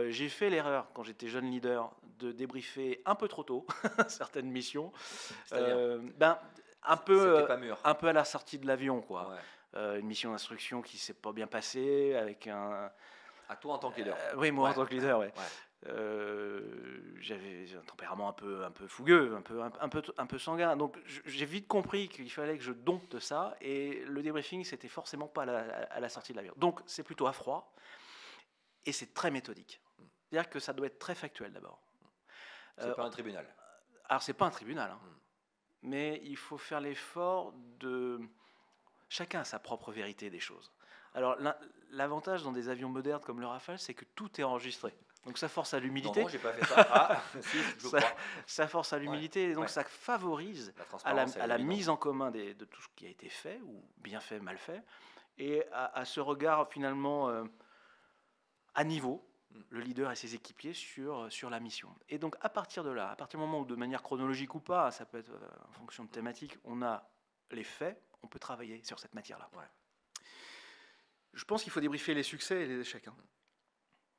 J'ai fait l'erreur, quand j'étais jeune leader, de débriefer un peu trop tôt certaines missions. C'est-à-dire, Un c'était peu, pas mûr. un peu à la sortie de l'avion, quoi. Ouais. Une mission d'instruction qui s'est pas bien passée, avec À toi en tant que leader. oui, moi en Ouais. tant que leader, ouais. Ouais. J'avais un tempérament un peu fougueux, un peu sanguin. Donc j'ai vite compris qu'il fallait que je dompte ça, et le débriefing, c'était forcément pas à la sortie de l'avion. Donc c'est plutôt à froid, et c'est très méthodique. C'est-à-dire que ça doit être très factuel d'abord. C'est pas un tribunal. Alors c'est pas un tribunal, hein, Mm. mais il faut faire l'effort de... Chacun a sa propre vérité des choses. Alors l'avantage dans des avions modernes comme le Rafale, c'est que tout est enregistré. Donc ça force à l'humilité. Non, j'ai pas fait ça. Ah, si, je ça, crois. ça force à l'humilité, et donc Ouais. ça favorise La à transparence, elle la est évidente. mise en commun de tout ce qui a été fait, ou bien fait, mal fait, et à ce regard finalement à niveau, le leader et ses équipiers sur la mission. Et donc à partir de là, à partir du moment où, de manière chronologique ou pas, ça peut être en fonction de thématique, on a les faits, on peut travailler sur cette matière-là. Ouais. Je pense qu'il faut débriefer les succès et les échecs. Hein.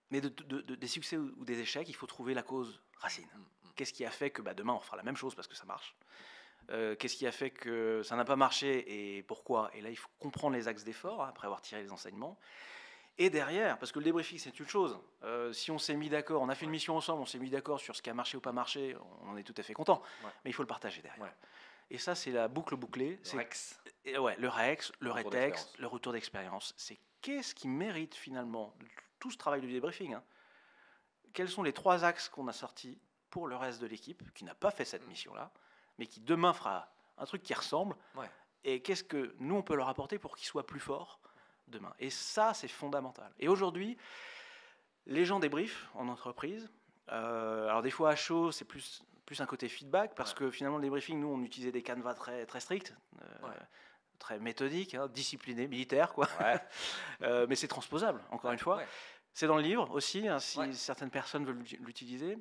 Mais des succès ou des échecs, il faut trouver la cause racine. Qu'est-ce qui a fait que demain on fera la même chose parce que ça marche? Qu'est-ce qui a fait que ça n'a pas marché et pourquoi? Et là, il faut comprendre les axes d'effort, hein, après avoir tiré les enseignements. Et derrière, parce que le débriefing, c'est une chose. Si on s'est mis d'accord, on a fait une mission ensemble, on s'est mis d'accord sur ce qui a marché ou pas marché, on en est tout à fait content. Ouais. Mais il faut le partager derrière. Ouais. Et ça, c'est la boucle bouclée. Le REX. Le REX, le Retour RETEX, d'expérience. le retour d'expérience. C'est qu'est-ce qui mérite finalement tout ce travail du débriefing, hein. Quels sont les 3 axes qu'on a sortis pour le reste de l'équipe, qui n'a pas fait cette mission-là, mais qui demain fera un truc qui ressemble. Ouais. Et qu'est-ce que nous, on peut leur apporter pour qu'ils soient plus forts demain? Et ça, c'est fondamental. Et aujourd'hui, les gens débriefent en entreprise. Alors des fois à chaud, c'est plus un côté feedback, parce que finalement le débriefing, nous on utilisait des canevas très, très stricts, très méthodiques, hein, disciplinés, militaires, quoi. Ouais. Mais c'est transposable, encore une fois. Ouais. C'est dans le livre aussi, hein, si certaines personnes veulent l'utiliser.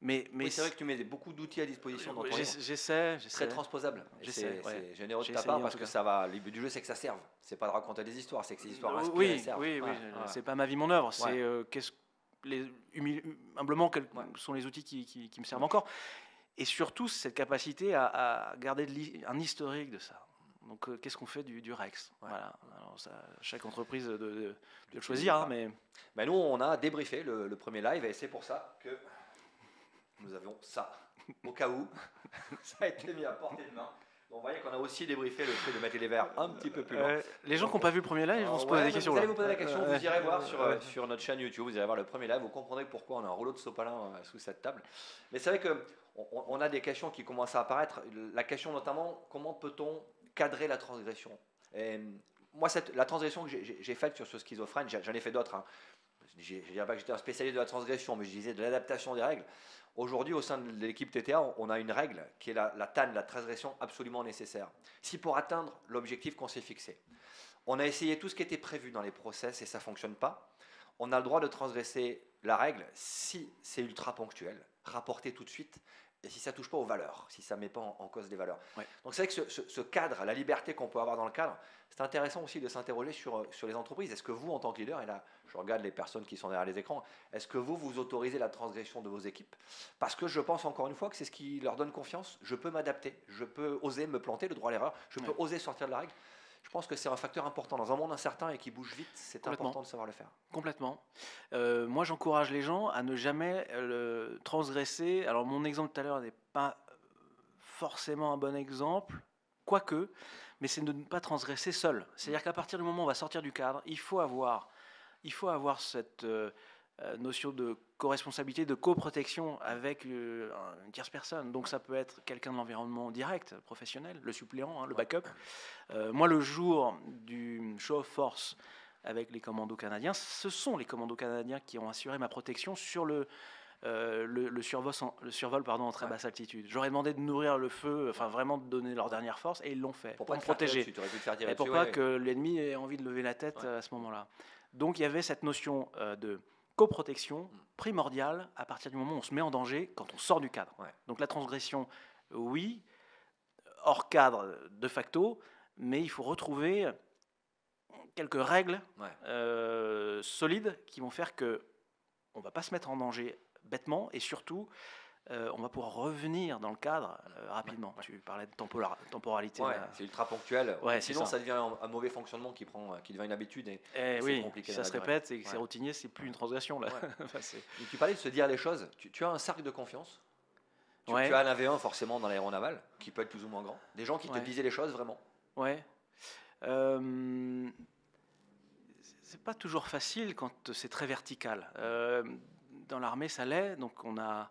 Mais Oui, c'est vrai que tu mets beaucoup d'outils à disposition dans ton livre. J'essaie. Très transposable. J'essaie, ouais. C'est généreux de J'ai ta essayé, part en parce tout que cas. ça va. Le but du jeu, c'est que ça serve. C'est pas de raconter des histoires, c'est que ces histoires inspirent et Oui, servent. oui, Ouais. c'est pas ma vie, mon œuvre. C'est humblement quels sont les outils qui me servent encore. Et surtout, cette capacité à garder un historique de ça. Donc, qu'est-ce qu'on fait du REX? Voilà. Alors, ça, chaque entreprise de le choisir, hein, mais... Nous, on a débriefé le premier live, et c'est pour ça que nous avions ça, au cas où. Ça a été mis à portée de main. Donc, vous voyez qu'on a aussi débriefé le fait de mettre les verres un petit peu plus loin. Les gens qui n'ont pas vu le premier live, ils vont se poser des questions. Vous allez vous poser la question, vous irez voir sur notre chaîne YouTube, vous allez voir le premier live, vous comprendrez pourquoi on a un rouleau de sopalin sous cette table. Mais c'est vrai qu'on a des questions qui commencent à apparaître. La question notamment, comment peut-on cadrer la transgression? Et moi, la transgression que j'ai faite sur ce schizophrène, j'en ai fait d'autres. Hein. Je ne dirais pas que j'étais un spécialiste de la transgression, mais je disais de l'adaptation des règles. Aujourd'hui, au sein de l'équipe TTA, on a une règle qui est la TAN, la transgression absolument nécessaire. Si pour atteindre l'objectif qu'on s'est fixé, on a essayé tout ce qui était prévu dans les process et ça ne fonctionne pas, on a le droit de transgresser la règle si c'est ultra ponctuel, rapporté tout de suite, et si ça ne touche pas aux valeurs, si ça ne met pas en cause des valeurs. Ouais. Donc c'est vrai que ce cadre, la liberté qu'on peut avoir dans le cadre, c'est intéressant aussi de s'interroger sur les entreprises. Est-ce que vous, en tant que leader, et là je regarde les personnes qui sont derrière les écrans, est-ce que vous autorisez la transgression de vos équipes? Parce que je pense encore une fois que c'est ce qui leur donne confiance. Je peux m'adapter, je peux oser me planter, le droit à l'erreur, je peux oser sortir de la règle. Je pense que c'est un facteur important. Dans un monde incertain et qui bouge vite, c'est important de savoir le faire. Complètement. Moi, j'encourage les gens à ne jamais transgresser. Alors, mon exemple tout à l'heure n'est pas forcément un bon exemple, quoique, mais c'est de ne pas transgresser seul. C'est-à-dire qu'à partir du moment où on va sortir du cadre, il faut avoir cette notion de co-responsabilité, de coprotection avec une tierce personne. Donc ça peut être quelqu'un de l'environnement direct, professionnel, le suppléant, hein, le backup. Moi, le jour du show of force avec les commandos canadiens, ce sont les commandos canadiens qui ont assuré ma protection sur le survol en très basse altitude. J'aurais demandé de nourrir le feu, enfin vraiment de donner leur dernière force, et ils l'ont fait pour me protéger. Et pour pas que l'ennemi ait envie de lever la tête à ce moment-là. Donc il y avait cette notion de coprotection primordiale à partir du moment où on se met en danger quand on sort du cadre. Donc la transgression, oui, hors cadre de facto, mais il faut retrouver quelques règles solides qui vont faire que on va pas se mettre en danger bêtement et surtout, on va pouvoir revenir dans le cadre rapidement. Ouais. Tu parlais de temporalité. Ouais, là. c'est ultra ponctuel. Ouais, c'est Sinon, ça. ça devient un mauvais fonctionnement qui devient une habitude et Eh c'est oui, compliqué si dans ça la se durée. répète et que c'est Ouais. routinier, c'est plus une transgression là. Ouais. Enfin, Et tu parlais de se dire les choses. Tu as un cercle de confiance. Tu ouais, as un AV1 forcément dans l'aéronaval, qui peut être plus ou moins grand. Des gens qui te ouais, disaient les choses vraiment. ouais. C'est pas toujours facile quand c'est très vertical. Dans l'armée, ça l'est, donc on a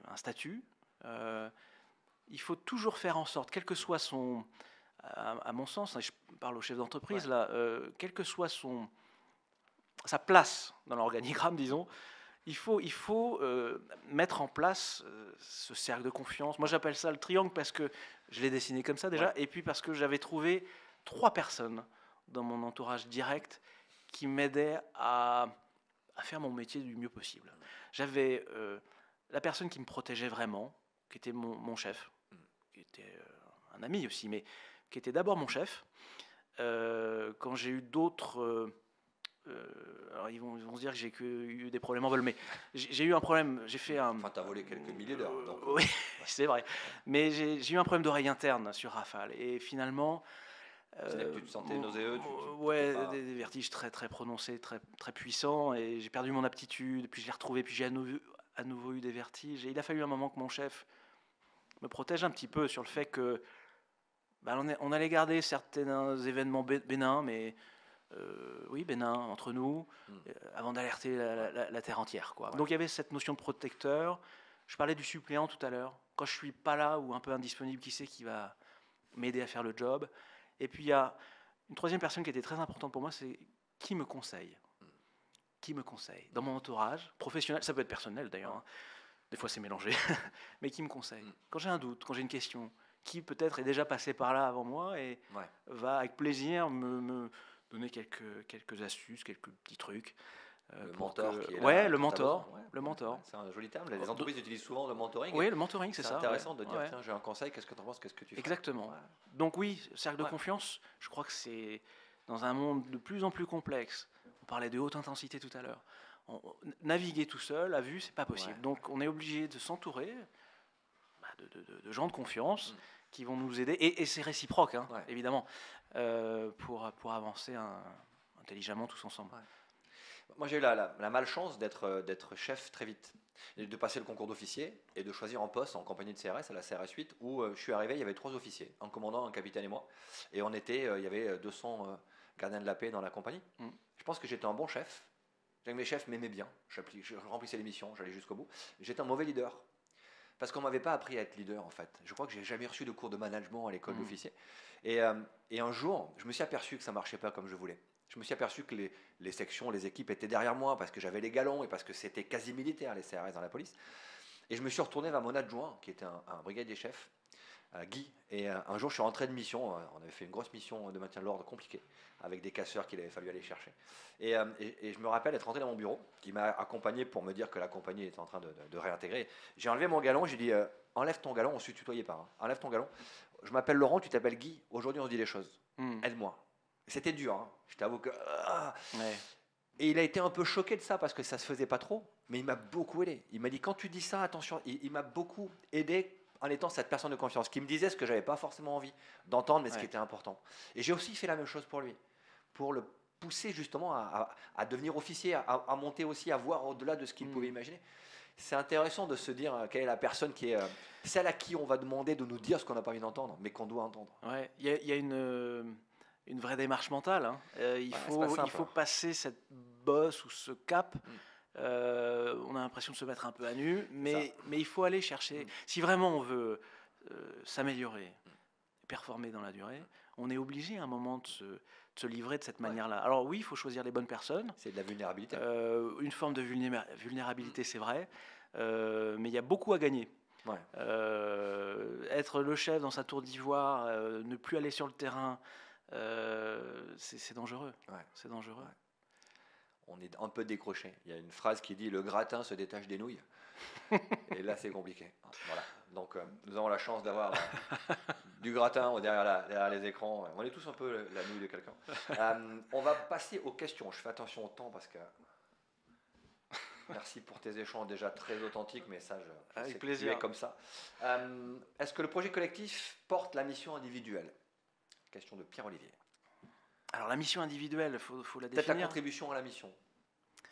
un statut. Il faut toujours faire en sorte, quel que soit son, à mon sens, hein, je parle au chef d'entreprise Ouais. là, quelle que soit sa place dans l'organigramme, disons, il faut mettre en place ce cercle de confiance. Moi, j'appelle ça le triangle parce que je l'ai dessiné comme ça déjà, Ouais. et puis parce que j'avais trouvé 3 personnes dans mon entourage direct qui m'aidaient à faire mon métier du mieux possible. J'avais la personne qui me protégeait vraiment, qui était mon chef, qui était un ami aussi, mais qui était d'abord mon chef. Quand j'ai eu d'autres... alors ils vont se dire que j'ai eu des problèmes en vol, mais j'ai eu un problème, j'ai fait un... Enfin, tu as volé quelques milliers d'heures. Donc, Oui, c'est vrai. Mais j'ai eu un problème d'oreille interne sur Rafale. Et finalement... c'est-à-dire que tu te sentais nauséeux. Ouais, pas... des vertiges très, très prononcés, très, très puissants. Et j'ai perdu mon aptitude, puis je l'ai retrouvé, puis j'ai à nouveau eu des vertiges. Et il a fallu un moment que mon chef me protège un petit peu sur le fait que bah, on allait garder certains événements bénins, mais oui, bénins entre nous, avant d'alerter la terre entière. Quoi. Ouais. Donc il y avait cette notion de protecteur. Je parlais du suppléant tout à l'heure. Quand je suis pas là ou un peu indisponible, qui c'est qui va m'aider à faire le job? Et puis il y a une troisième personne qui était très importante pour moi, c'est qui me conseille. Qui me conseille dans mon entourage professionnel, ça peut être personnel d'ailleurs, hein. Des fois c'est mélangé, mais qui me conseille. Quand j'ai un doute, quand j'ai une question, qui peut-être est déjà passé par là avant moi et va avec plaisir me donner quelques astuces, quelques petits trucs. Le mentor qui est là. Ouais, le quand t'as besoin. mentor. Le mentor. C'est un joli terme. Les entreprises utilisent souvent le mentoring. Oui, le mentoring, c'est ça. C'est intéressant de dire ouais. tiens, j'ai un conseil, qu'est-ce que tu en penses, qu'est-ce que tu fais? Exactement. Ouais. Donc oui, cercle de confiance, je crois que c'est dans un monde de plus en plus complexe. On parlait de haute intensité tout à l'heure. Naviguer tout seul, à vue, c'est pas possible. Donc on est obligé de s'entourer de gens de confiance qui vont nous aider, et c'est réciproque, hein, évidemment, pour avancer intelligemment tous ensemble. Moi, j'ai eu la malchance d'être chef très vite, et de passer le concours d'officier et de choisir un poste en compagnie de CRS, à la CRS 8, où je suis arrivé, il y avait 3 officiers, un commandant, un capitaine et moi, et il y avait 200 gardiens de la paix dans la compagnie. Je pense que j'étais un bon chef. Mes chefs m'aimaient bien, je remplissais les missions, j'allais jusqu'au bout. J'étais un mauvais leader, parce qu'on ne m'avait pas appris à être leader en fait. Je crois que j'ai jamais reçu de cours de management à l'école d'officier. Et un jour, je me suis aperçu que ça ne marchait pas comme je voulais. Je me suis aperçu que les sections, les équipes étaient derrière moi parce que j'avais les galons et parce que c'était quasi militaire les CRS dans la police. Et je me suis retourné vers mon adjoint, qui était un brigadier chef, Guy. Et un jour, je suis rentré de mission. On avait fait une grosse mission de maintien de l'ordre compliquée, avec des casseurs qu'il avait fallu aller chercher. Et je me rappelle être rentré dans mon bureau, qui m'a accompagné pour me dire que la compagnie était en train de réintégrer. J'ai enlevé mon galon, j'ai dit enlève ton galon, on se tutoyait pas. Enlève ton galon. Je m'appelle Laurent, tu t'appelles Guy. Aujourd'hui, on se dit les choses. Aide-moi. C'était dur. Hein. Je t'avoue que. Et il a été un peu choqué de ça parce que ça se faisait pas trop, mais il m'a beaucoup aidé. Il m'a dit quand tu dis ça, attention. Il m'a beaucoup aidé en étant cette personne de confiance qui me disait ce que j'avais pas forcément envie d'entendre, mais ce qui était important. Et j'ai aussi fait la même chose pour lui, pour le pousser justement à devenir officier, à monter aussi, à voir au-delà de ce qu'il pouvait imaginer. C'est intéressant de se dire quelle est la personne qui est celle à qui on va demander de nous dire ce qu'on n'a pas envie d'entendre, mais qu'on doit entendre. Ouais, il y a une vraie démarche mentale. Hein. Il faut passer cette bosse ou ce cap. On a l'impression de se mettre un peu à nu, mais il faut aller chercher. Si vraiment on veut s'améliorer, performer dans la durée, on est obligé à un moment de se livrer de cette manière-là. Alors oui, il faut choisir les bonnes personnes. C'est de la vulnérabilité. Une forme de vulnérabilité, c'est vrai, mais il y a beaucoup à gagner. Être le chef dans sa tour d'ivoire, ne plus aller sur le terrain, c'est dangereux. C'est dangereux. On est un peu décroché. Il y a une phrase qui dit « le gratin se détache des nouilles ». Et là, c'est compliqué. Voilà. Donc, nous avons la chance d'avoir du gratin derrière les écrans. On est tous un peu la nouille de quelqu'un. On va passer aux questions. Je fais attention au temps parce que Merci pour tes échanges déjà très authentiques, mais ça, je Avec sais que plaisir. tu es comme ça. Est-ce que le projet collectif porte la mission individuelle? Question de Pierre-Olivier. Alors la mission individuelle, faut la Peut-être la définir. contribution à la mission.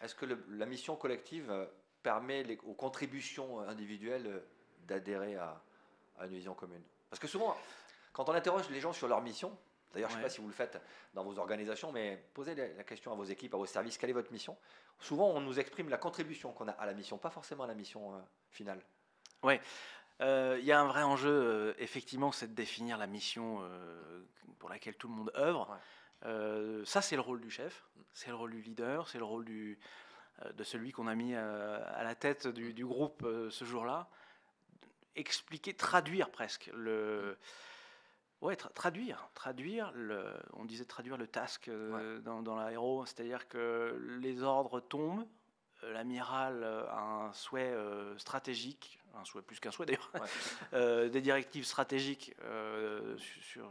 Est-ce que la mission collective permet aux contributions individuelles d'adhérer à une vision commune? Parce que souvent, quand on interroge les gens sur leur mission, d'ailleurs, je ne sais Ouais. pas si vous le faites dans vos organisations, mais posez la question à vos équipes, à vos services, quelle est votre mission? Souvent, on nous exprime la contribution qu'on a à la mission, pas forcément à la mission finale. Ouais. Il y a un vrai enjeu, effectivement, c'est de définir la mission pour laquelle tout le monde œuvre. Ouais. Ça, c'est le rôle du chef, c'est le rôle du leader, c'est le rôle de celui qu'on a mis à la tête du groupe ce jour-là. Expliquer, traduire presque ouais, traduire, on disait traduire le task dans l'aéro, c'est-à-dire que les ordres tombent, l'amiral a un souhait stratégique, un souhait plus qu'un souhait d'ailleurs, des directives stratégiques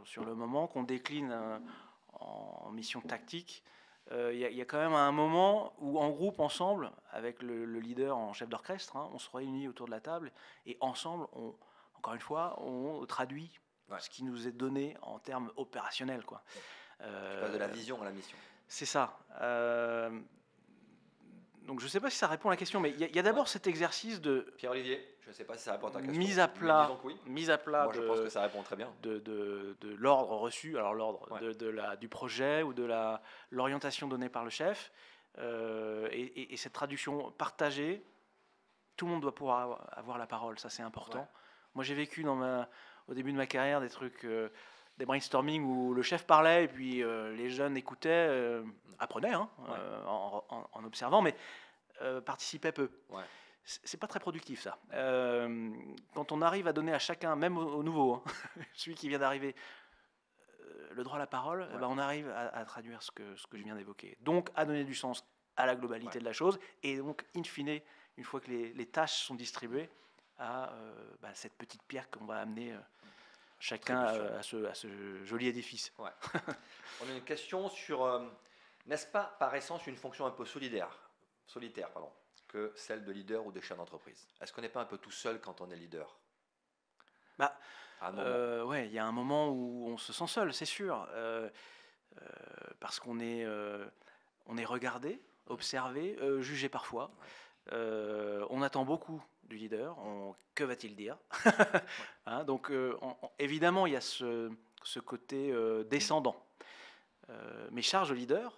sur le moment qu'on décline en mission tactique. Il y a quand même un moment où en groupe, ensemble, avec le leader en chef d'orchestre, on se réunit autour de la table et ensemble, encore une fois, on traduit ce qui nous est donné en termes opérationnels, quoi. Tu passes de la vision à la mission. C'est ça. Donc je ne sais pas si ça répond à la question, mais il y a d'abord cet exercice de Pierre-Olivier, je ne sais pas si ça répond à ta question. mise à plat, Disons que oui. Moi, je pense que ça répond très bien. de l'ordre reçu, alors l'ordre du projet ou de l'orientation donnée par le chef, et cette traduction partagée. Tout le monde doit pouvoir avoir la parole, ça c'est important. Ouais. Moi j'ai vécu au début de ma carrière des trucs, des brainstorming où le chef parlait et puis les jeunes écoutaient, apprenaient en observant, mais participaient peu. Ouais. C'est pas très productif ça. Quand on arrive à donner à chacun, même au nouveau, celui qui vient d'arriver, le droit à la parole, on arrive à traduire ce que je viens d'évoquer. Donc à donner du sens à la globalité de la chose et donc in fine, une fois que les tâches sont distribuées, à cette petite pierre qu'on va amener chacun à ce joli édifice. Ouais. On a une question sur, n'est-ce pas par essence une fonction un peu solitaire que celle de leader ou de chef d'entreprise? Est-ce qu'on n'est pas un peu tout seul quand on est leader? Ouais, il y a un moment où on se sent seul, c'est sûr, parce qu'on est regardé, observé, jugé parfois. On attend beaucoup du leader. Que va-t-il dire? Donc, évidemment, il y a ce côté descendant. Mais charge au leader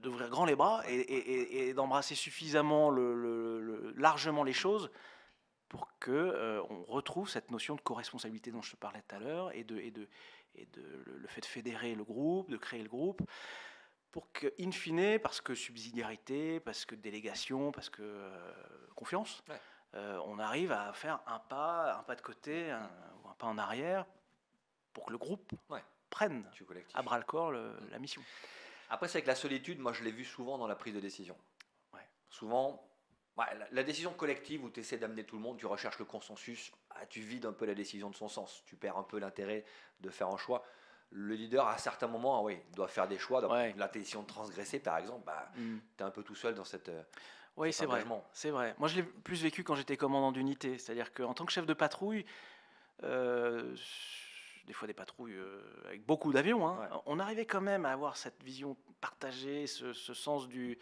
d'ouvrir grand les bras et d'embrasser suffisamment largement les choses pour que on retrouve cette notion de co-responsabilité dont je te parlais tout à l'heure et le fait de fédérer le groupe, de créer le groupe, pour que, in fine, parce que subsidiarité, parce que délégation, parce que confiance, on arrive à faire un pas de côté ou un pas en arrière pour que le groupe prenne à bras-le-corps la mission. Après, c'est avec la solitude, moi je l'ai vu souvent dans la prise de décision. Souvent, la décision collective où tu essaies d'amener tout le monde, tu recherches le consensus, tu vides un peu la décision de son sens, tu perds un peu l'intérêt de faire un choix. Le leader, à certains moments, doit faire des choix. La décision de transgresser, par exemple, tu es un peu tout seul dans cet engagement. C'est vrai. Moi, je l'ai plus vécu quand j'étais commandant d'unité. C'est-à-dire qu'en tant que chef de patrouille, des fois des patrouilles avec beaucoup d'avions, on arrivait quand même à avoir cette vision partagée, ce sens du...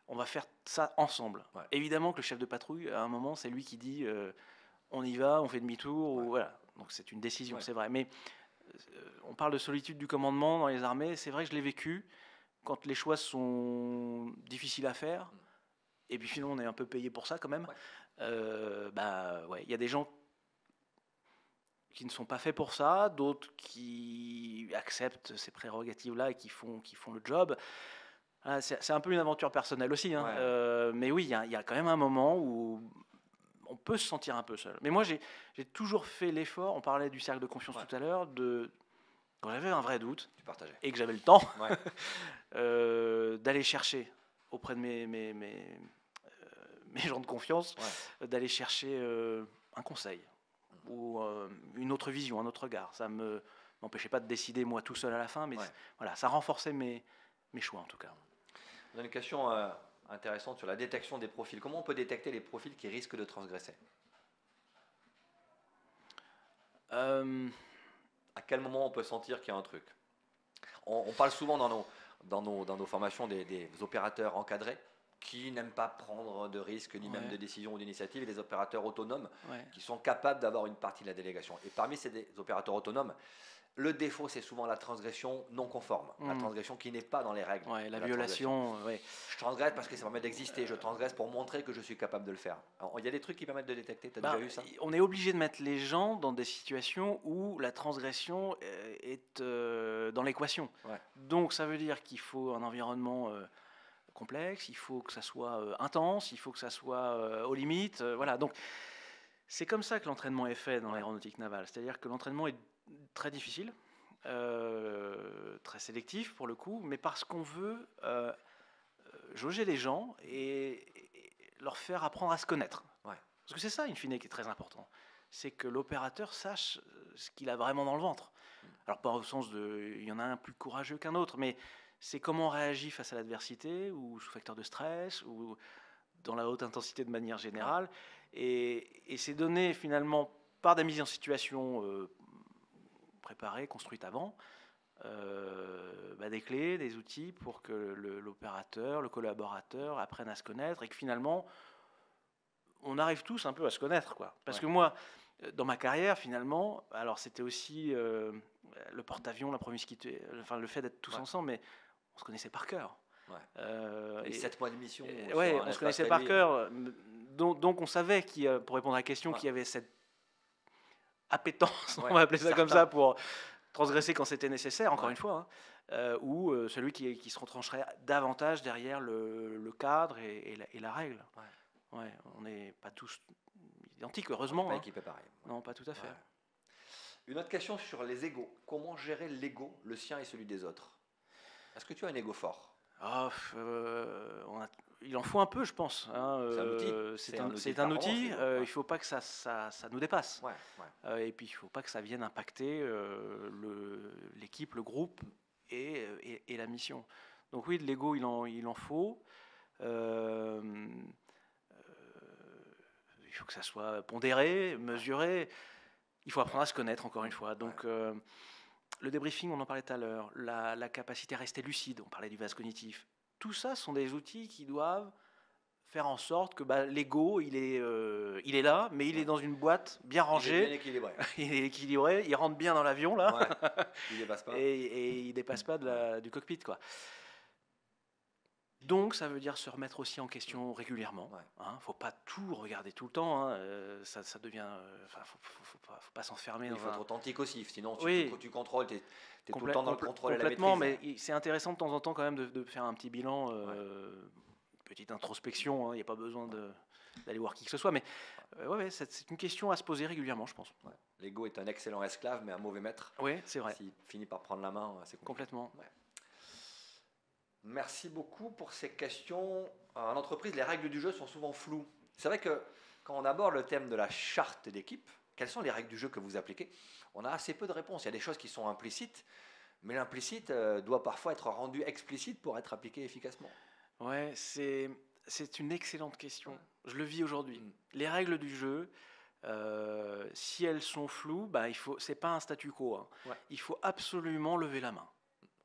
On va faire ça ensemble. Évidemment que le chef de patrouille, à un moment, c'est lui qui dit on y va, on fait demi-tour. Ou, voilà. Donc c'est une décision, c'est vrai. Mais on parle de solitude du commandement dans les armées. C'est vrai que je l'ai vécu quand les choix sont difficiles à faire. Et puis finalement, on est un peu payé pour ça quand même. Il y a des gens qui ne sont pas faits pour ça, d'autres qui acceptent ces prérogatives-là et qui font le job. C'est un peu une aventure personnelle aussi. Mais oui, il y a quand même un moment où on peut se sentir un peu seul. Mais moi, j'ai toujours fait l'effort, on parlait du cercle de confiance tout à l'heure, quand j'avais un vrai doute et que j'avais le temps, d'aller chercher auprès de mes gens de confiance, d'aller chercher un conseil ou une autre vision, un autre regard. Ça ne m'empêchait pas de décider moi tout seul à la fin, mais voilà, ça renforçait mes choix en tout cas. On a une question intéressante sur la détection des profils. Comment on peut détecter les profils qui risquent de transgresser? Euh, À quel moment on peut sentir qu'il y a un truc? On parle souvent dans nos formations des opérateurs encadrés qui n'aiment pas prendre de risques ni même ouais, de décisions ou d'initiatives, et des opérateurs autonomes ouais. qui sont capables d'avoir une partie de la délégation. Et parmi ces opérateurs autonomes, le défaut, c'est souvent la transgression non conforme, la Hmm. transgression qui n'est pas dans les règles Ouais, la de la transgression. violation, ouais. Je transgresse parce que ça permet d'exister, je transgresse pour montrer que je suis capable de le faire. Alors, il y a des trucs qui permettent de détecter, tu as déjà Ben, vu ça? on est obligé de mettre les gens dans des situations où la transgression est dans l'équation. Ouais. Donc ça veut dire qu'il faut un environnement complexe, il faut que ça soit intense, il faut que ça soit aux limites. Voilà. Donc c'est comme ça que l'entraînement est fait dans Ouais. l'aéronautique navale. C'est-à-dire que l'entraînement est très difficile, très sélectif pour le coup, mais parce qu'on veut jauger les gens et leur faire apprendre à se connaître. Ouais. Parce que c'est ça, in fine, qui est très important. C'est que l'opérateur sache ce qu'il a vraiment dans le ventre. Alors pas au sens de, il y en a un plus courageux qu'un autre, mais c'est comment on réagit face à l'adversité, ou sous facteur de stress, ou dans la haute intensité de manière générale. Et c'est donné finalement par des mises en situation préparées, construites avant, des clés, des outils pour que l'opérateur, le collaborateur apprenne à se connaître et que finalement on arrive tous un peu à se connaître, quoi. Parce que moi, dans ma carrière, finalement, alors c'était aussi le porte-avions, la promiscuité, enfin le fait d'être tous ensemble, mais on se connaissait par cœur. Les 7 mois de mission. Ouais, on se connaissait par cœur. Donc on savait, pour répondre à la question, qu'il y avait cette appétence, on va appeler ça comme ça, pour transgresser quand c'était nécessaire, encore une fois, ou celui qui se retrancherait davantage derrière le cadre et la règle. Ouais, on n'est pas tous identiques, heureusement. Pas équipés pareil. Non, pas tout à fait. Une autre question sur les égos. Comment gérer l'ego, le sien et celui des autres? Est-ce que tu as un ego fort? Il en faut un peu, je pense. C'est un outil. C'est un outil. Il ne faut pas que ça nous dépasse. Et puis, il ne faut pas que ça vienne impacter l'équipe, le groupe et la mission. Donc oui, de l'ego, il en faut. Il faut que ça soit pondéré, mesuré. Il faut apprendre à se connaître, encore une fois. Donc, le débriefing, on en parlait tout à l'heure, la capacité à rester lucide, on parlait du vase cognitif. Tout ça sont des outils qui doivent faire en sorte que l'ego, il est là, mais il est dans une boîte bien rangée. Il est bien équilibré. Il est équilibré, il rentre bien dans l'avion, là. Il dépasse pas. Et il dépasse pas du cockpit, quoi. Donc, ça veut dire se remettre aussi en question régulièrement. Faut pas tout regarder tout le temps. Ça devient. Faut pas s'enfermer. Il faut être authentique aussi. Sinon, tu contrôles. Tu es tout le temps dans le contrôle et la maîtrise. Complètement, mais c'est intéressant de temps en temps quand même de faire un petit bilan, petite introspection. Il n'y a pas besoin d'aller voir qui que ce soit, mais c'est une question à se poser régulièrement, je pense. L'ego est un excellent esclave, mais un mauvais maître. Oui, c'est vrai. S'il finit par prendre la main, c'est compliqué. Complètement. Merci beaucoup pour ces questions. En entreprise, les règles du jeu sont souvent floues. C'est vrai que quand on aborde le thème de la charte d'équipe, quelles sont les règles du jeu que vous appliquez? On a assez peu de réponses. Il y a des choses qui sont implicites, mais l'implicite doit parfois être rendu explicite pour être appliqué efficacement. Ouais, c'est une excellente question. Je le vis aujourd'hui. Les règles du jeu, si elles sont floues, c'est pas un statu quo. Il faut absolument lever la main.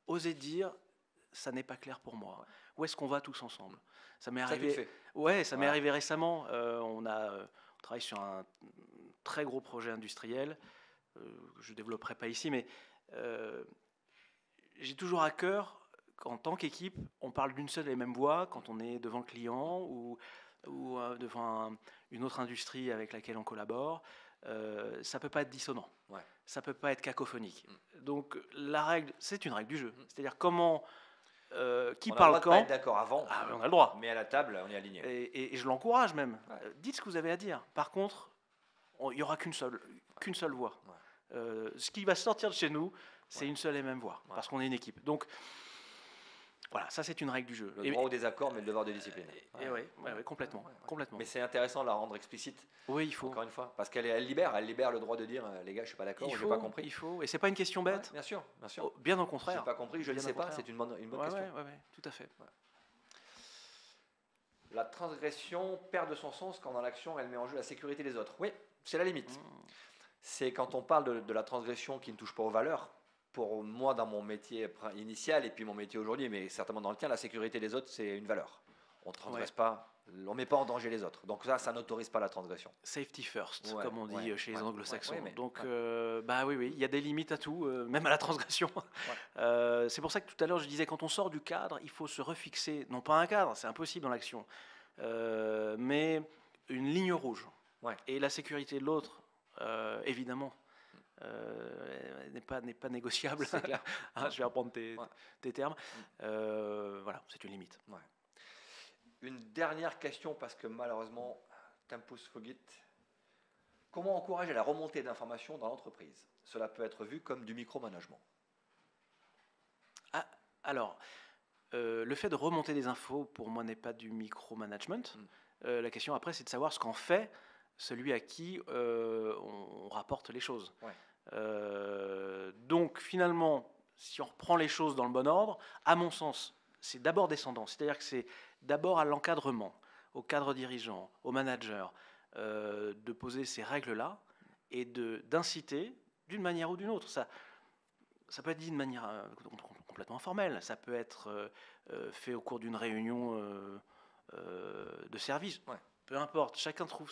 Oser dire, ça n'est pas clair pour moi. Où est-ce qu'on va tous ensemble? Ça m'est arrivé. Ça m'est arrivé récemment. On travaille sur un très gros projet industriel. Je développerai pas ici, mais j'ai toujours à cœur qu'en tant qu'équipe, on parle d'une seule et même voix quand on est devant le client ou devant une autre industrie avec laquelle on collabore. Ça peut pas être dissonant. Ça peut pas être cacophonique. Donc la règle, c'est une règle du jeu. C'est-à-dire comment qui parle quand. On a le droit de pas être d'accord avant. On a le droit. Mais à la table, on est aligné. Et je l'encourage même. Dites ce que vous avez à dire. Par contre, il n'y aura qu'une seule voix. Ce qui va sortir de chez nous, c'est une seule et même voix. Parce qu'on est une équipe. Donc, voilà, ça c'est une règle du jeu. Le droit au désaccord, mais le devoir de discipline. Complètement. Mais c'est intéressant de la rendre explicite. Oui, il faut. Encore une fois. Parce qu'elle libère le droit de dire, les gars, je ne suis pas d'accord, je n'ai pas compris. Il faut. Et ce n'est pas une question bête. Bien sûr. Bien au contraire. Je n'ai pas compris, je ne sais pas, c'est une bonne question. Oui, tout à fait. La transgression perd de son sens quand dans l'action, elle met en jeu la sécurité des autres. Oui, c'est la limite. C'est quand on parle de la transgression qui ne touche pas aux valeurs. Pour moi, dans mon métier initial et puis mon métier aujourd'hui, mais certainement dans le tien, la sécurité des autres, c'est une valeur. On ne transgresse pas, on ne met pas en danger les autres. Donc ça n'autorise pas la transgression. Safety first, Ouais, comme on dit chez les anglo-saxons. mais- Donc, bah oui, il y a des limites à tout, même à la transgression. C'est pour ça que tout à l'heure, je disais, quand on sort du cadre, il faut se refixer, non pas un cadre, c'est impossible dans l'action, mais une ligne rouge. Ouais. Et la sécurité de l'autre, évidemment, n'est pas négociable. C'est clair. Je vais reprendre tes termes. Voilà, c'est une limite. Ouais. Une dernière question, parce que malheureusement, tempus fugit. Comment encourager la remontée d'informations dans l'entreprise? Cela peut être vu comme du micromanagement. Alors, le fait de remonter des infos, pour moi, n'est pas du micromanagement. La question après, c'est de savoir ce qu'en fait celui à qui on rapporte les choses. Ouais. Donc, finalement, si on reprend les choses dans le bon ordre, à mon sens, c'est d'abord descendant. C'est-à-dire que c'est d'abord à l'encadrement, au cadre dirigeant, au manager, de poser ces règles-là et d'inciter d'une manière ou d'une autre. Ça peut être dit de manière complètement informelle, ça peut être fait au cours d'une réunion de service. Ouais. Peu importe, chacun trouve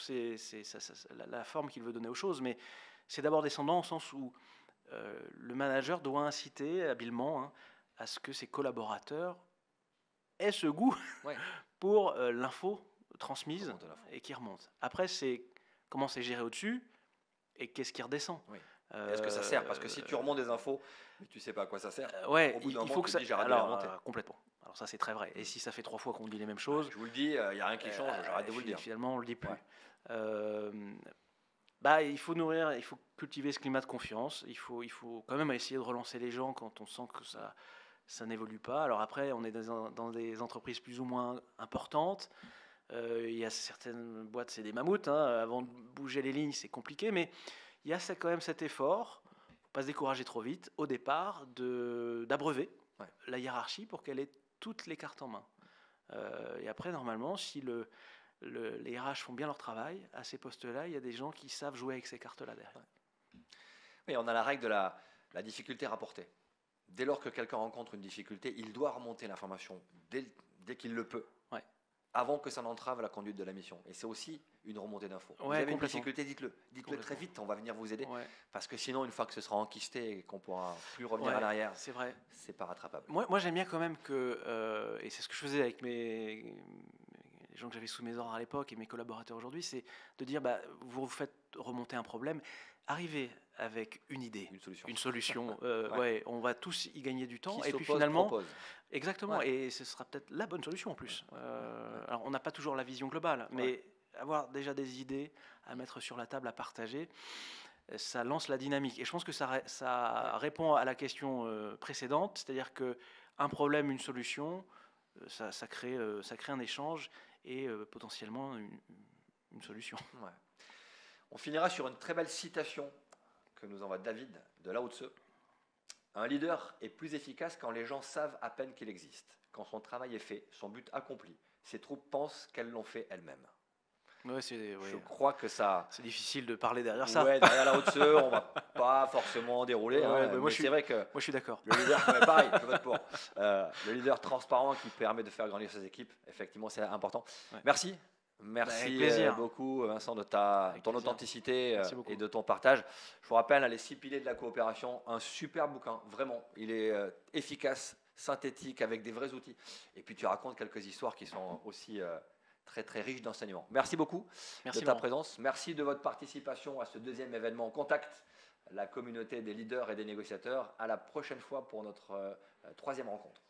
la forme qu'il veut donner aux choses, mais c'est d'abord descendant au sens où le manager doit inciter habilement à ce que ses collaborateurs aient ce goût pour l'info transmise et qui remonte. Après, c'est comment c'est géré au-dessus et qu'est-ce qui redescend. Oui. Est-ce que ça sert? Parce que si tu remontes des infos, mais tu sais pas à quoi ça sert. Ouais, il faut que ça. Alors, complètement. Alors ça, c'est très vrai. Et si ça fait 3 fois qu'on dit les mêmes choses, je vous le dis, il n'y a rien qui change. J'arrête de vous le dire. Finalement, on le dit plus. Ouais. Il faut cultiver ce climat de confiance. Il faut quand même essayer de relancer les gens quand on sent que ça n'évolue pas. Alors après, on est dans des entreprises plus ou moins importantes. Il y a certaines boîtes, c'est des mammouths. Avant de bouger les lignes, c'est compliqué, mais il y a quand même cet effort. Il ne faut pas se décourager trop vite au départ d'abreuver la hiérarchie pour qu'elle ait toutes les cartes en main. Et après, normalement, si les RH font bien leur travail, à ces postes-là, il y a des gens qui savent jouer avec ces cartes-là derrière. Oui, on a la règle de la difficulté rapportée. Dès lors que quelqu'un rencontre une difficulté, il doit remonter l'information dès qu'il le peut, avant que ça n'entrave la conduite de la mission. Et c'est aussi une remontée d'infos. Vous avez une difficulté, dites-le très vite, on va venir vous aider. Parce que sinon, une fois que ce sera enquisté et qu'on ne pourra plus revenir à l'arrière, c'est vrai. C'est pas rattrapable. Moi, j'aime bien quand même que, et c'est ce que je faisais avec les gens que j'avais sous mes ordres à l'époque et mes collaborateurs aujourd'hui, c'est de dire, vous faites remonter un problème, arrivez avec une idée, une solution. On va tous y gagner du temps. Qui et puis finalement, propose. Exactement, et ce sera peut-être la bonne solution en plus. Alors on n'a pas toujours la vision globale, mais avoir déjà des idées à mettre sur la table, à partager, ça lance la dynamique. Et je pense que ça répond à la question précédente, c'est-à-dire qu'un problème, une solution, ça crée un échange et potentiellement une solution. Ouais. On finira sur une très belle citation que nous envoie David de Lao Tse. Un leader est plus efficace quand les gens savent à peine qu'il existe, quand son travail est fait, son but accompli. Ses troupes pensent qu'elles l'ont fait elles-mêmes. Je crois que ça... C'est difficile de parler derrière ça. Ouais, derrière Lao Tse, on ne va pas forcément dérouler. Mais c'est vrai que moi, je suis d'accord. Le leader, pareil, je vote pour. Le leader transparent qui permet de faire grandir ses équipes, effectivement, c'est important. Ouais. Merci beaucoup, Vincent, de ton authenticité et de ton partage. Je vous rappelle, Les 6 piliers de la coopération, un super bouquin, vraiment. Il est efficace, synthétique, avec des vrais outils. Et puis, tu racontes quelques histoires qui sont aussi très, très riches d'enseignements. Merci beaucoup de ta présence. Merci de votre participation à ce 2e événement Contact, la communauté des leaders et des négociateurs. À la prochaine fois pour notre 3e rencontre.